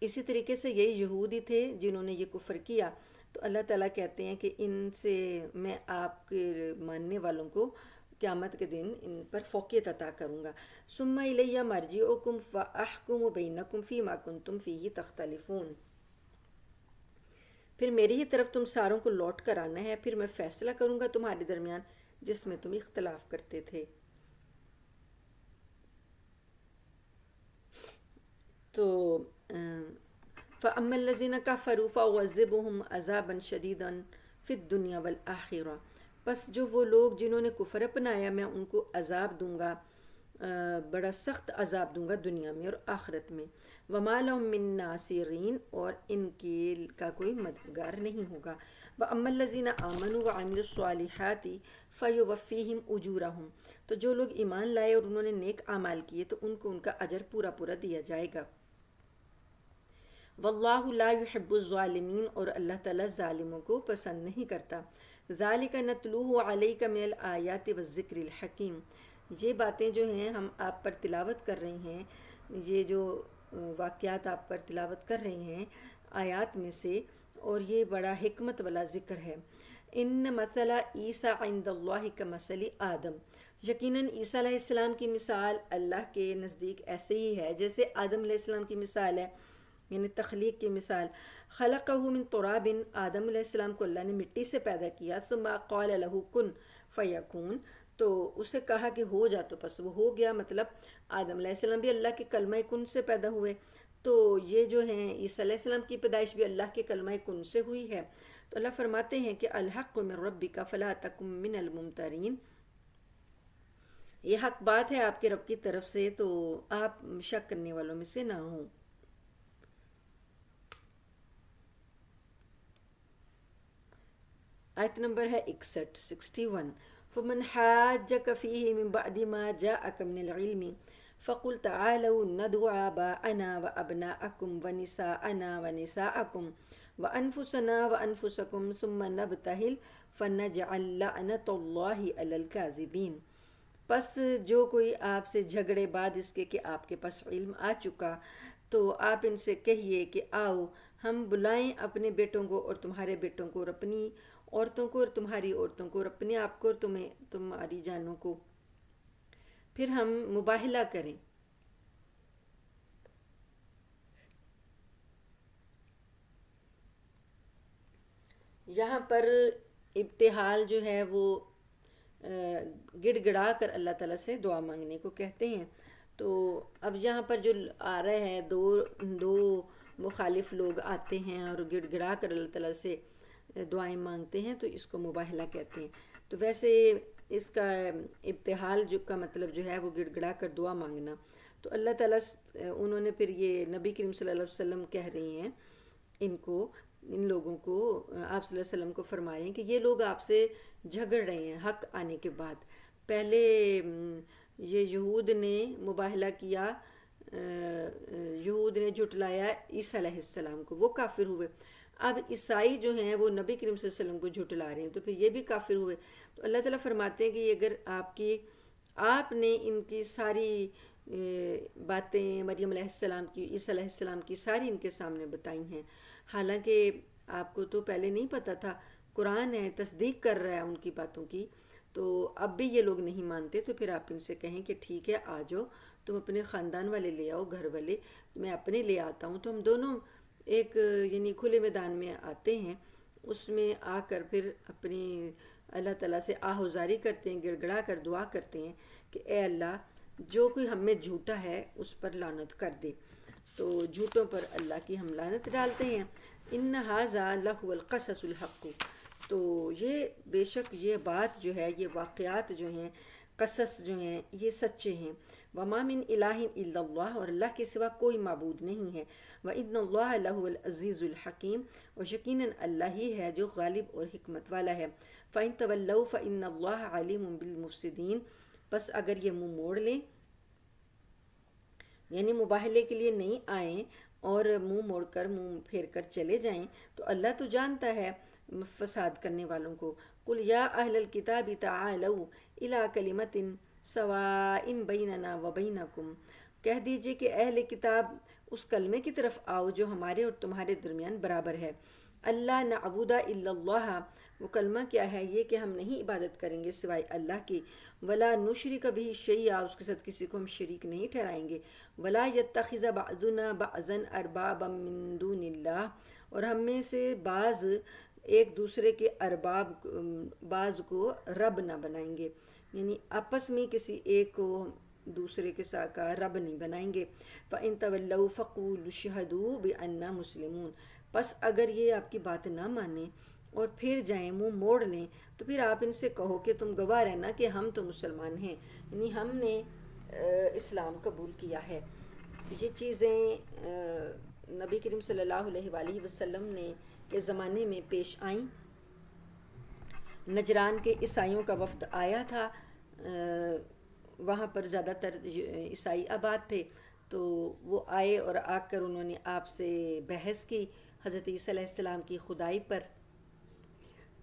اسی طریقے سے یہی یہودی تھے جنہوں نے یہ کفر کیا، تو اللہ تعالیٰ کہتے ہیں کہ ان سے میں آپ کے ماننے والوں کو قیامت کے دن ان پر فوقیت عطا کروں گا۔ ثم الی مرجعکم فاحکم بینکم فیما کنتم فیہ تختلفون، پھر میری ہی طرف تم ساروں کو لوٹ کر آنا ہے، پھر میں فیصلہ کروں گا تمہارے درمیان جس میں تم اختلاف کرتے تھے۔ تو فَأَمَّا الَّذِينَ كَفَرُوا فَأُعَذِّبُهُمْ عَذَابًا شَدِيدًا فِي الدُّنْيَا وَالْآخِرَةِ، پس جو وہ لوگ جنہوں نے کفر اپنایا میں ان کو عذاب دوں گا، بڑا سخت عذاب دوں گا دنیا میں اور آخرت میں۔ وَمَا لَهُم مِّن نَاصِرِينَ، اور ان کا کوئی مددگار نہیں ہوگا۔ وَأَمَّا الَّذِينَ آمَنُوا وَعَمِلُوا الصَّالِحَاتِ فَيُوَفِّيهِمْ أُجُورَهُمْ، تو جو لوگ ایمان لائے اور انہوں نے نیک اعمال کیے تو ان کو ان کا اجر پورا پورا دیا جائے گا۔ واللہ لا يحب الظالمین، اور اللہ تعالیٰ ظالموں کو پسند نہیں کرتا۔ ذالک نتلوہ علیک من الآیات والذکر الحکیم، یہ باتیں جو ہیں ہم آپ پر تلاوت کر رہے ہیں، یہ جو واقعات آپ پر تلاوت کر رہے ہیں آیات میں سے، اور یہ بڑا حکمت والا ذکر ہے۔ ان مثل عیسیٰ عند اللہ کمثل آدم، یقیناً عیسیٰ علیہ السلام کی مثال اللہ کے نزدیک ایسے ہی ہے جیسے آدم علیہ السلام کی مثال ہے، یعنی تخلیق کی مثال۔ خلقہ من تراب، آدم علیہ السلام کو اللہ نے مٹی سے پیدا کیا، ثم قال له کن فیکون، تو اسے کہا کہ ہو جا تو پس وہ ہو گیا، مطلب آدم علیہ السلام بھی اللہ کے کلمہ کن سے پیدا ہوئے۔ تو یہ جو ہیں عیسیٰ علیہ السلام کی پیدائش بھی اللہ کے کلمہ کن سے ہوئی ہے. تو اللہ فرماتے ہیں کہ الحق من ربک فلا تکن من الممترین، یہ حق بات ہے آپ کے رب کی طرف سے، تو آپ شک کرنے والوں میں سے نہ ہوں. آیت نمبر ہے 61. فمن حاجك فيه من بعد ما جاءك من العلم فقل تعالوا ندعو آباءنا وأبناءكم ونساءنا ونساءكم وأنفسنا وأنفسكم ثم نبتهل فنجعل لعنة الله على الكاذبين. پس جو کوئی آپ سے جھگڑے بعد اس کے کہ آپ کے پاس علم آ چکا، تو آپ ان سے کہیے کہ آؤ ہم بلائیں اپنے بیٹوں کو اور تمہارے بیٹوں کو اور اپنی عورتوں کو اور تمہاری عورتوں کو اور اپنے آپ کو اور تمہاری جانوں کو، پھر ہم مباہلہ کریں. یہاں پر ابتحال جو ہے وہ گڑ گڑا کر اللہ تعالیٰ سے دعا مانگنے کو کہتے ہیں. تو اب یہاں پر جو آ رہے ہیں دو مخالف لوگ آتے ہیں اور گڑ گڑا کر اللہ تعالیٰ سے دعائیں مانگتے ہیں، تو اس کو مباہلہ کہتے ہیں. تو ویسے اس کا ابتحال جو کا مطلب جو ہے وہ گڑ گڑا کر دعا مانگنا. تو اللہ تعالیٰ انہوں نے پھر یہ نبی کریم صلی اللہ علیہ وسلم کہہ رہی ہیں ان لوگوں کو، آپ صلی اللہ علیہ وسلم کو فرما رہے ہیں کہ یہ لوگ آپ سے جھگڑ رہے ہیں حق آنے کے بعد. پہلے یہ یہود نے مباہلہ کیا، یہود نے جھٹلایا عیسیٰ علیہ السلام کو، وہ کافر ہوئے. اب عیسائی جو ہیں وہ نبی کریم صلی اللہ علیہ وسلم کو جھٹلا رہے ہیں، تو پھر یہ بھی کافر ہوئے. تو اللہ تعالیٰ فرماتے ہیں کہ اگر آپ نے ان کی ساری باتیں مریم علیہ السلام کی، عیسیٰ علیہ السلام کی ساری ان کے سامنے بتائی ہیں، حالانکہ آپ کو تو پہلے نہیں پتہ تھا، قرآن ہے تصدیق کر رہا ہے ان کی باتوں کی، تو اب بھی یہ لوگ نہیں مانتے، تو پھر آپ ان سے کہیں کہ ٹھیک ہے آ جاؤ، تم اپنے خاندان والے لے آؤ، گھر والے، میں اپنے لے آتا ہوں. تو ہم دونوں ایک یعنی کھلے میدان میں آتے ہیں، اس میں آ کر پھر اپنی اللہ تعالیٰ سے آہوزاری کرتے ہیں، گڑ گڑا کر دعا کرتے ہیں کہ اے اللہ جو کوئی ہم میں جھوٹا ہے اس پر لعنت کر دے. تو جھوٹوں پر اللہ کی ہم لعنت ڈالتے ہیں. ان ھذا لہو القصص الحق، تو یہ بے شک یہ بات جو ہے، یہ واقعات جو ہیں، قصص جو ہیں، یہ سچے ہیں. وما من الہ الا اللہ، اور اللہ کے سوا کوئی معبود نہیں ہے. وان اللہ لہو العزیز الحکیم، اور یقیناً اللہ ہی ہے جو غالب اور حکمت والا ہے. فإن تولوا فإن اللہ علیم بالمفسدین، بس اگر یہ منہ موڑ لیں، یعنی مباہلے کے لیے نہیں آئیں اور منہ موڑ کر منہ پھیر کر چلے جائیں، تو اللہ تو جانتا ہے فساد کرنے والوں کو. قل یا اہل الکتاب تعالوا الی کلمۃ سواء بیننا وبینکم، کہہ دیجئے کہ اہل کتاب اس کلمے کی طرف آؤ جو ہمارے اور تمہارے درمیان برابر ہے. اللہ نعبد الا اللہ، وہ کلمہ کیا ہے؟ یہ کہ ہم نہیں عبادت کریں گے سوائے اللہ کی. ولا نشرک بہ شیئا، اس کے ساتھ کسی کو ہم شریک نہیں ٹھہرائیں گے. ولا یتخذ بعضنا بعضا اربابا من دون اللہ، اور ہم میں سے بعض ایک دوسرے کے ارباب بعض کو رب نہ بنائیں گے، یعنی آپس میں کسی ایک کو دوسرے کے ساتھ کا رب نہیں بنائیں گے. فَإِن تَوَلَّوْا فَقُولُوا اشْهَدُوا بِأَنَّا مُسْلِمُونَ، پس اگر یہ آپ کی بات نہ مانیں اور پھر جائیں منہ موڑ لیں، تو پھر آپ ان سے کہو کہ تم گواہ رہنا کہ ہم تو مسلمان ہیں، یعنی ہم نے اسلام قبول کیا ہے. یہ چیزیں نبی کریم صلی اللہ علیہ وآلہ وسلم نے کے زمانے میں پیش آئیں. نجران کے عیسائیوں کا وفد آیا تھا، وہاں پر زیادہ تر عیسائی آباد تھے، تو وہ آئے اور آ کر انہوں نے آپ سے بحث کی حضرت عیسیٰ علیہ السلام کی خدائی پر.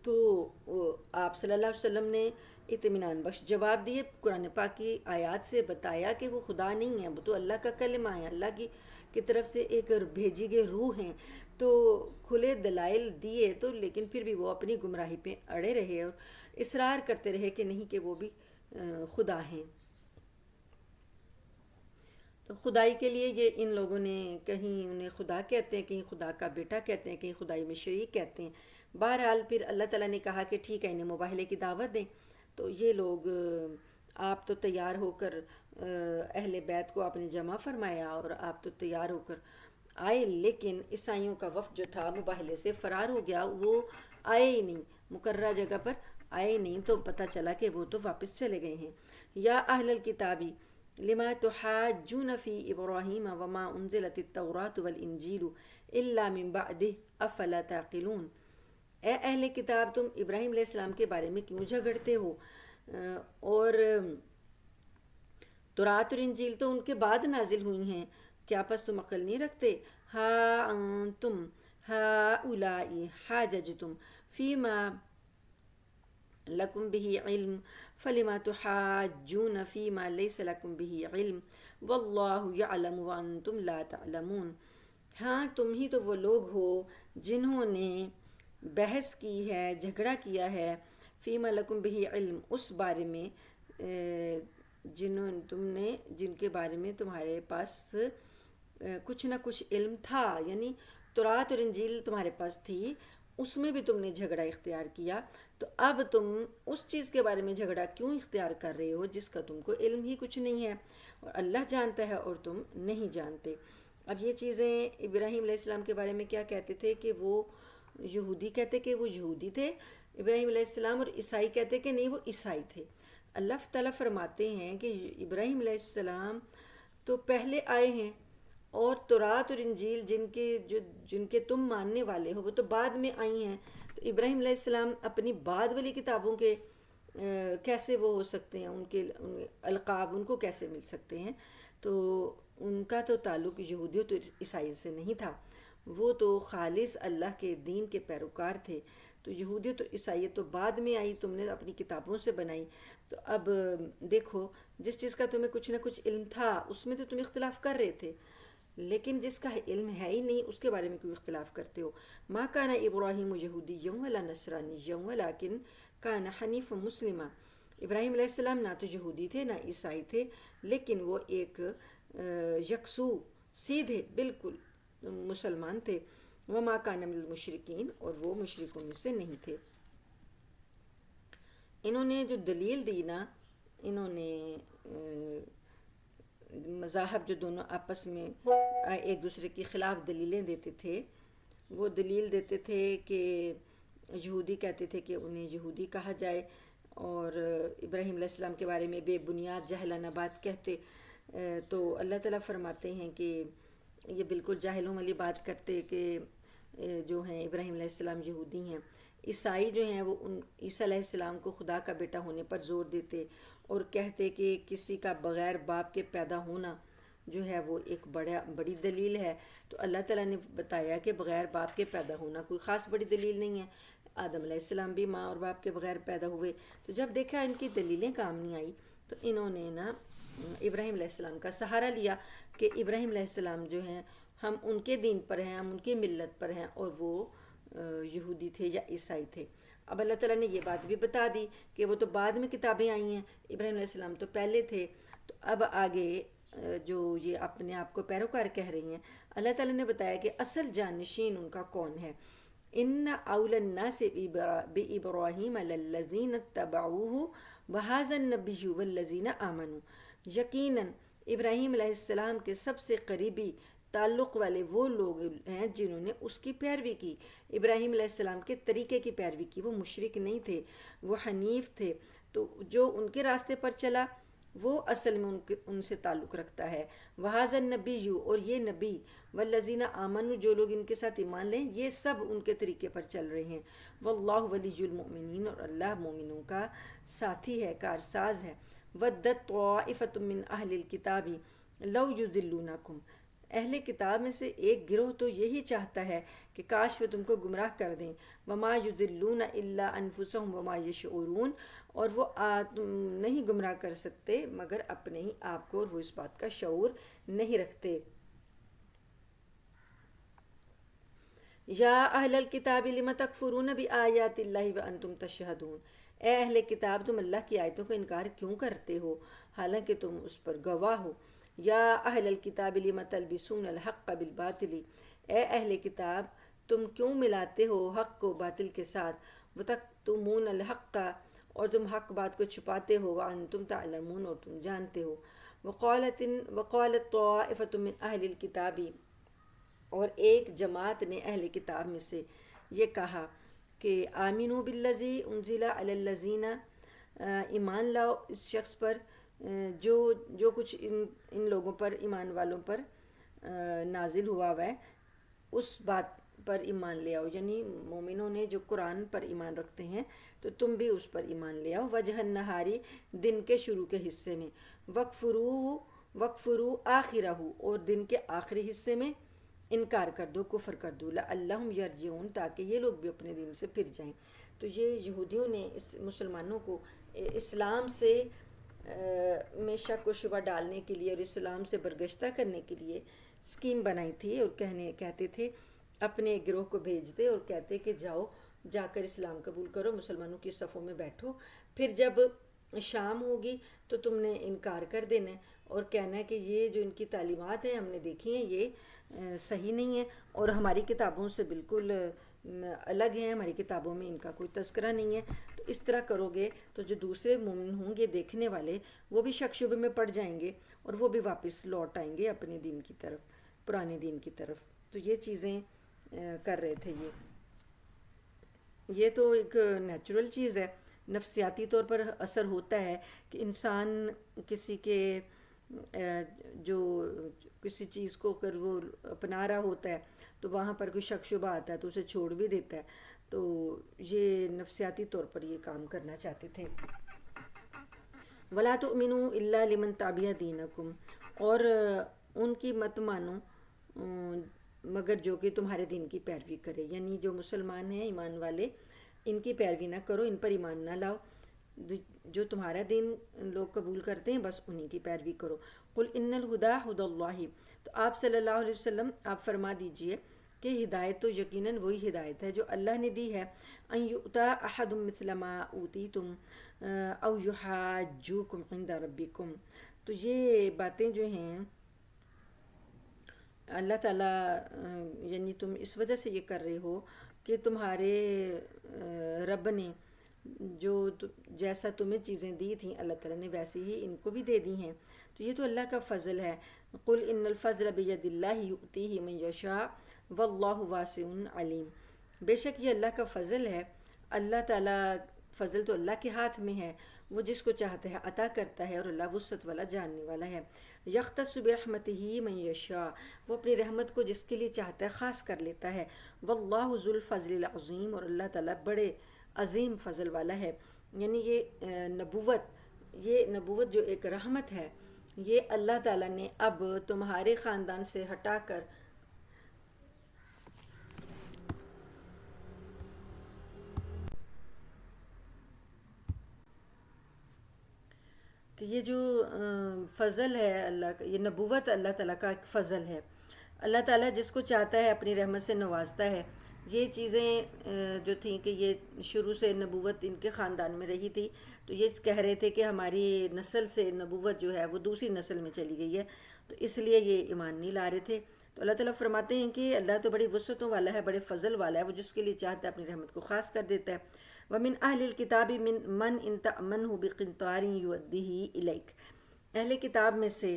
تو آپ صلی اللہ علیہ وسلم نے اطمینان بخش جواب دیے، قرآن پاک کی آیات سے بتایا کہ وہ خدا نہیں ہے، وہ تو اللہ کا کلمہ ہے، اللہ کی طرف سے ایک بھیجی گئی روح ہیں. تو کھلے دلائل دیے، تو لیکن پھر بھی وہ اپنی گمراہی پہ اڑے رہے اور اصرار کرتے رہے کہ نہیں، کہ وہ بھی خدا ہیں. تو خدائی کے لیے یہ ان لوگوں نے کہیں انہیں خدا کہتے ہیں، کہیں خدا کا بیٹا کہتے ہیں، کہیں خدائی میں شریک کہتے ہیں. بہرحال پھر اللہ تعالیٰ نے کہا کہ ٹھیک ہے انہیں مباہلے کی دعوت دیں. تو یہ لوگ آپ تو تیار ہو کر اہل بیت کو آپ نے جمع فرمایا، اور آپ تو تیار ہو کر آئے، لیکن عیسائیوں کا وفد جو تھا مباہلے سے فرار ہو گیا، وہ آئے ہی نہیں، مقررہ جگہ پر آئے نہیں، تو پتہ چلا کہ وہ تو واپس چلے گئے ہیں۔ یا اہل الکتابی لما تحاجون فی ابراہیم وما انزلت التوراۃ والانجیل الا من بعدہ افلا تعقلون۔ اے اہل کتاب، تم ابراہیم علیہ السلام کے بارے میں کیوں جھگڑتے ہو؟ اور تورات اور انجیل تو ان کے بعد نازل ہوئی ہیں، کیا پس تم عقل نہیں رکھتے؟ ہا انتم ہؤلاء حاججتم فیما لکم بہ علم فلما تحاجون فیما لیس لکم بہ علم واللہ یعلم وانتم لا تعلمون۔ ہاں، تم ہی تو وہ لوگ ہو جنہوں نے بحث کی ہے، جھگڑا کیا ہے، فیما لکم بہ علم، اس بارے میں جن کے بارے میں تمہارے پاس کچھ نہ کچھ علم تھا، یعنی تورات اور انجیل تمہارے پاس تھی، اس میں بھی تم نے جھگڑا اختیار کیا، تو اب تم اس چیز کے بارے میں جھگڑا کیوں اختیار کر رہے ہو جس کا تم کو علم ہی کچھ نہیں ہے، اور اللہ جانتا ہے اور تم نہیں جانتے۔ اب یہ چیزیں ابراہیم علیہ السلام کے بارے میں کیا کہتے تھے کہ وہ یہودی کہتے کہ وہ یہودی تھے ابراہیم علیہ السلام، اور عیسائی کہتے کہ نہیں وہ عیسائی تھے۔ اللہ تعالیٰ فرماتے ہیں کہ ابراہیم علیہ السلام تو پہلے آئے ہیں، اور تورات اور انجیل جن کے تم ماننے والے ہو وہ تو بعد میں آئی ہیں، تو ابراہیم علیہ السلام اپنی بعد والی کتابوں کے کیسے وہ ہو سکتے ہیں، ان کے القاب ان کو کیسے مل سکتے ہیں؟ تو ان کا تو تعلق یہودیت اور عیسائی سے نہیں تھا، وہ تو خالص اللہ کے دین کے پیروکار تھے۔ تو یہودیت اور عیسائیت تو بعد میں آئی، تم نے اپنی کتابوں سے بنائی۔ تو اب دیکھو، جس چیز کا تمہیں کچھ نہ کچھ علم تھا اس میں تو تم اختلاف کر رہے تھے، لیکن جس کا علم ہے ہی نہیں اس کے بارے میں کیوں اختلاف کرتے ہو؟ ما کان ابراہیم یہودیا ولا نصرانیا ولکن کان حنیفا مسلما۔ ابراہیم علیہ السلام نہ تو یہودی تھے نہ عیسائی تھے، لیکن وہ ایک یکسو سیدھے بالکل مسلمان تھے۔ وما کان من المشرکین، اور وہ مشرکوں میں سے نہیں تھے۔ انہوں نے جو دلیل دی نا، انہوں نے مذاہب جو دونوں آپس میں ایک دوسرے کے خلاف دلیلیں دیتے تھے، وہ دلیل دیتے تھے کہ یہودی کہتے تھے کہ انہیں یہودی کہا جائے، اور ابراہیم علیہ السلام کے بارے میں بے بنیاد جاہلانہ بات کہتے، تو اللہ تعالیٰ فرماتے ہیں کہ یہ بالکل جاہلوں والی بات کرتے کہ جو ہیں ابراہیم علیہ السلام یہودی ہیں۔ عیسائی جو ہیں وہ عیسیٰ علیہ السلام کو خدا کا بیٹا ہونے پر زور دیتے اور کہتے کہ کسی کا بغیر باپ کے پیدا ہونا جو ہے وہ ایک بڑی دلیل ہے۔ تو اللہ تعالیٰ نے بتایا کہ بغیر باپ کے پیدا ہونا کوئی خاص بڑی دلیل نہیں ہے، آدم علیہ السلام بھی ماں اور باپ کے بغیر پیدا ہوئے۔ تو جب دیکھا ان کی دلیلیں کام نہیں آئی تو انہوں نے نا ابراہیم علیہ السلام کا سہارا لیا کہ ابراہیم علیہ السلام جو ہیں ہم ان کے دین پر ہیں، ہم ان کی ملت پر ہیں، اور وہ یہودی تھے یا عیسائی تھے۔ اب اللہ تعالیٰ نے یہ بات بھی بتا دی کہ وہ تو بعد میں کتابیں آئی ہیں، ابراہیم علیہ السلام تو پہلے تھے۔ تو اب آگے جو یہ اپنے آپ کو پیروکار کہہ رہی ہیں، اللہ تعالیٰ نے بتایا کہ اصل جانشین ان کا کون ہے۔ ان اول الناس بابراہیم للذین اتبعوہ وہذا النبی والذین آمنوا۔ یقیناً ابراہیم علیہ السلام کے سب سے قریبی تعلق والے وہ لوگ ہیں جنہوں نے اس کی پیروی کی، ابراہیم علیہ السلام کے طریقے کی پیروی کی۔ وہ مشرک نہیں تھے، وہ حنیف تھے، تو جو ان کے راستے پر چلا وہ اصل میں ان سے تعلق رکھتا ہے۔ وہذا النبی، اور یہ نبی، والذین آمنوا، جو لوگ ان کے ساتھ ایمان لیں یہ سب ان کے طریقے پر چل رہے ہیں۔ واللہ ولی المؤمنین، اور اللہ مومنوں کا ساتھی ہے، کارساز ہے۔ ودت طائفۃ من اہل الکتاب لو یضلونکم، اہل کتاب میں سے ایک گروہ تو یہی چاہتا ہے کہ کاش وہ تم کو گمراہ کر دیں۔ وما یضلون الا انفسهم وما یشعرون، اور وہ نہیں گمراہ کر سکتے مگر اپنے ہی آپ کو، اور وہ اس بات کا شعور نہیں رکھتے۔ یا اہل الکتاب لم تکفرون بآیات اللہ وانتم تشہدون، اے اہل کتاب تم اللہ کی آیتوں کا انکار کیوں کرتے ہو حالانکہ تم اس پر گواہ ہو۔ یا اہل الکتاب لم تلبسون الحق بالباطل، اے اہل کتاب تم کیوں ملاتے ہو حق کو باطل کے ساتھ۔ وتکتمون الحق، اور تم حق بات کو چھپاتے ہو۔ وانتم تعلمون، اور تم جانتے ہو۔ وقالت طائفۃ من اہل الکتاب، اور ایک جماعت نے اہل کتاب میں سے یہ کہا کہ آمینو بالذی انزل علی الذین، ایمان لاؤ اس شخص پر جو کچھ ان لوگوں پر، ایمان والوں پر نازل ہوا ہے، اس بات پر ایمان لے آؤ، یعنی مومنوں نے جو قرآن پر ایمان رکھتے ہیں تو تم بھی اس پر ایمان لے آؤ، وجہ النہاری، دن کے شروع کے حصے میں، وقفرو آخرہ، اور دن کے آخری حصے میں انکار کر دو، کفر کر دو، لعلہم یرجعون، تاکہ یہ لوگ بھی اپنے دین سے پھر جائیں۔ تو یہ یہودیوں نے اس مسلمانوں کو اسلام سے میں شک و شبہ ڈالنے کے لیے اور اسلام سے برگشتہ کرنے کے لیے اسکیم بنائی تھی، اور کہتے تھے اپنے گروہ کو بھیجتے اور کہتے کہ جاؤ جا کر اسلام قبول کرو، مسلمانوں کی صفوں میں بیٹھو، پھر جب شام ہوگی تو تم نے انکار کر دینا ہے اور کہنا ہے کہ یہ جو ان کی تعلیمات ہیں ہم نے دیکھی ہیں، یہ صحیح نہیں ہے اور ہماری کتابوں سے بالکل الگ ہیں، ہماری کتابوں میں ان کا کوئی تذکرہ نہیں ہے۔ تو اس طرح کرو گے تو جو دوسرے مومن ہوں گے دیکھنے والے، وہ بھی شک شبے میں پڑ جائیں گے اور وہ بھی واپس لوٹ آئیں گے اپنے دین کی طرف، پرانے دین کی طرف۔ تو یہ چیزیں کر رہے تھے یہ تو ایک نیچرل چیز ہے، نفسیاتی طور پر اثر ہوتا ہے کہ انسان کسی کے جو کسی چیز کو اگر وہ اپنا رہا ہوتا ہے تو وہاں پر کوئی شک شبہ آتا ہے تو اسے چھوڑ بھی دیتا ہے، تو یہ نفسیاتی طور پر یہ کام کرنا چاہتے تھے۔ وَلَا تُؤْمِنُوا إِلَّا لِمَنْ تَبِعَ دِينَكُمْ، اور ان کی مت مانو مگر جو کہ تمہارے دین کی پیروی کرے، یعنی جو مسلمان ہیں ایمان والے ان کی پیروی نہ کرو، ان پر ایمان نہ لاؤ، جو تمہارا دین لوگ قبول کرتے ہیں بس انہی کی پیروی کرو۔ قل ان الہدی ہدی اللہ، تو آپ صلی اللہ علیہ وسلم آپ فرما دیجئے کہ ہدایت تو یقیناً وہی ہدایت ہے جو اللہ نے دی ہے، ان یؤتی احد مثل ما اوتیتم او یحاجوکم عند ربکم۔ تو یہ باتیں جو ہیں اللہ تعالیٰ یعنی تم اس وجہ سے یہ کر رہے ہو کہ تمہارے رب نے جو جیسا تمہیں چیزیں دی تھیں اللہ تعالیٰ نے ویسی ہی ان کو بھی دے دی ہیں، تو یہ تو اللہ کا فضل ہے۔ قل ان الفضل بید اللہ یؤتیہ من یشاء واللہ واسع علیم، بے شک یہ اللہ کا فضل ہے، اللہ تعالیٰ فضل تو اللہ کے ہاتھ میں ہے، وہ جس کو چاہتا ہے عطا کرتا ہے اور اللہ وسعت والا جاننے والا ہے۔ یختص برحمتہ من یشاء، وہ اپنی رحمت کو جس کے لیے چاہتا ہے خاص کر لیتا ہے۔ واللہ ذو الفضل العظیم، اور اللہ تعالیٰ بڑے عظیم فضل والا ہے۔ یعنی یہ نبوت جو ایک رحمت ہے، یہ اللہ تعالیٰ نے اب تمہارے خاندان سے ہٹا کر کہ یہ جو فضل ہے اللہ کا، یہ نبوت اللہ تعالیٰ کا ایک فضل ہے، اللہ تعالیٰ جس کو چاہتا ہے اپنی رحمت سے نوازتا ہے۔ یہ چیزیں جو تھیں کہ یہ شروع سے نبوت ان کے خاندان میں رہی تھی، تو یہ کہہ رہے تھے کہ ہماری نسل سے نبوت جو ہے وہ دوسری نسل میں چلی گئی ہے، تو اس لیے یہ ایمان نہیں لا رہے تھے۔ تو اللہ تعالیٰ فرماتے ہیں کہ اللہ تو بڑی وسعتوں والا ہے، بڑے فضل والا ہے، وہ جس کے لیے چاہتا ہے اپنی رحمت کو خاص کر دیتا ہے۔ وَمِنْ أَهْلِ الْكِتَابِ مَنْ إِنْ تَأْمَنْهُ بِقِنْطَارٍ يُؤَدِّهِ إِلَيْكَ، اہل کتاب میں سے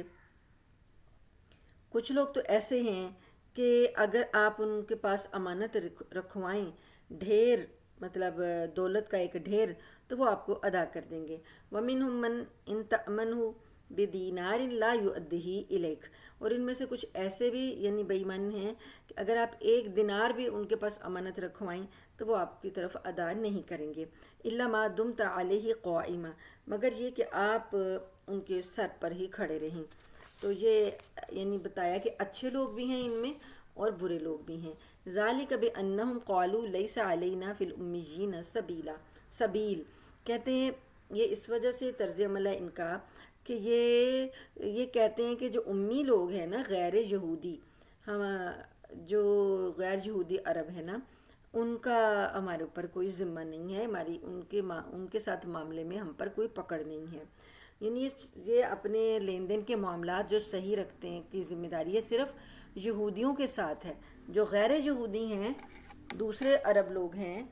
کچھ لوگ تو ایسے ہیں کہ اگر آپ ان کے پاس امانت رکھوائیں، ڈھیر مطلب دولت کا ایک ڈھیر، تو وہ آپ کو ادا کر دیں گے۔ وَمِنْهُمْ مَنْ إِنْ تَأْمَنْهُ بِدِینَارٍ لَا يُؤَدِّهِ إِلَيْكَ، اور ان میں سے کچھ ایسے بھی یعنی بے ایمان ہیں کہ اگر آپ ایک دینار بھی ان کے پاس امانت رکھوائیں تو وہ آپ کی طرف ادا نہیں کریں گے۔ إِلَّا مَا دُمْتَ عَلَيْهِ قَائِمًا، مگر یہ کہ آپ ان کے سر پر ہی کھڑے رہیں۔ تو یہ یعنی بتایا کہ اچھے لوگ بھی ہیں ان میں اور برے لوگ بھی ہیں۔ ذَلِكَ بِأَنَّهُمْ قَالُوا لَيْسَ عَلَيْنَا فِي الْأُمِّيِّينَ سَبِيلٌ، کہتے ہیں یہ اس وجہ سے طرز عمل ہے ان کا کہ یہ کہتے ہیں کہ جو امی لوگ ہیں نا، غیر یہودی، ہم جو غیر یہودی عرب ہیں نا، ان کا ہمارے اوپر کوئی ذمہ نہیں ہے، ہماری ان کے ساتھ معاملے میں ہم پر کوئی پکڑ نہیں ہے۔ یعنی یہ اپنے لین دین کے معاملات جو صحیح رکھتے ہیں کی ذمہ داری ہے صرف یہودیوں کے ساتھ ہے، جو غیر یہودی ہیں، دوسرے عرب لوگ ہیں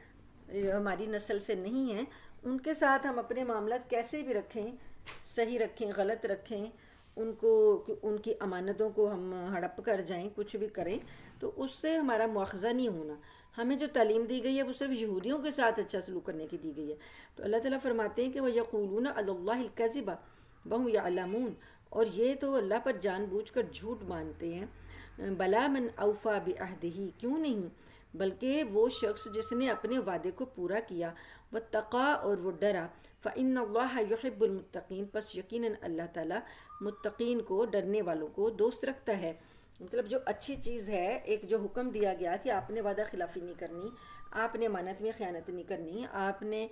جو ہماری نسل سے نہیں ہیں، ان کے ساتھ ہم اپنے معاملات کیسے بھی رکھیں، صحیح رکھیں غلط رکھیں، ان کو ان کی امانتوں کو ہم ہڑپ کر جائیں، کچھ بھی کریں، تو اس سے ہمارا مواخذہ نہیں ہونا۔ ہمیں جو تعلیم دی گئی ہے وہ صرف یہودیوں کے ساتھ اچھا سلوک کرنے کی دی گئی ہے۔ تو اللہ تعالیٰ فرماتے ہیں کہ وَيَقُولُونَ عَلَى اللَّهِ الْكَذِبَ وَهُمْ يَعْلَمُونَ، اور یہ تو اللہ پر جان بوجھ کر جھوٹ مانتے ہیں۔ بلا من اوفا بعہدہ، کیوں نہیں، بلکہ وہ شخص جس نے اپنے وعدے کو پورا کیا، واتقا، اور وہ ڈرا، فإن اللہ یحب المتقین، پس یقیناً اللہ تعالیٰ متقین کو، ڈرنے والوں کو دوست رکھتا ہے۔ مطلب جو اچھی چیز ہے، ایک جو حکم دیا گیا کہ آپ نے وعدہ خلافی نہیں کرنی، آپ نے امانت میں خیانت نہیں کرنی، آپ نے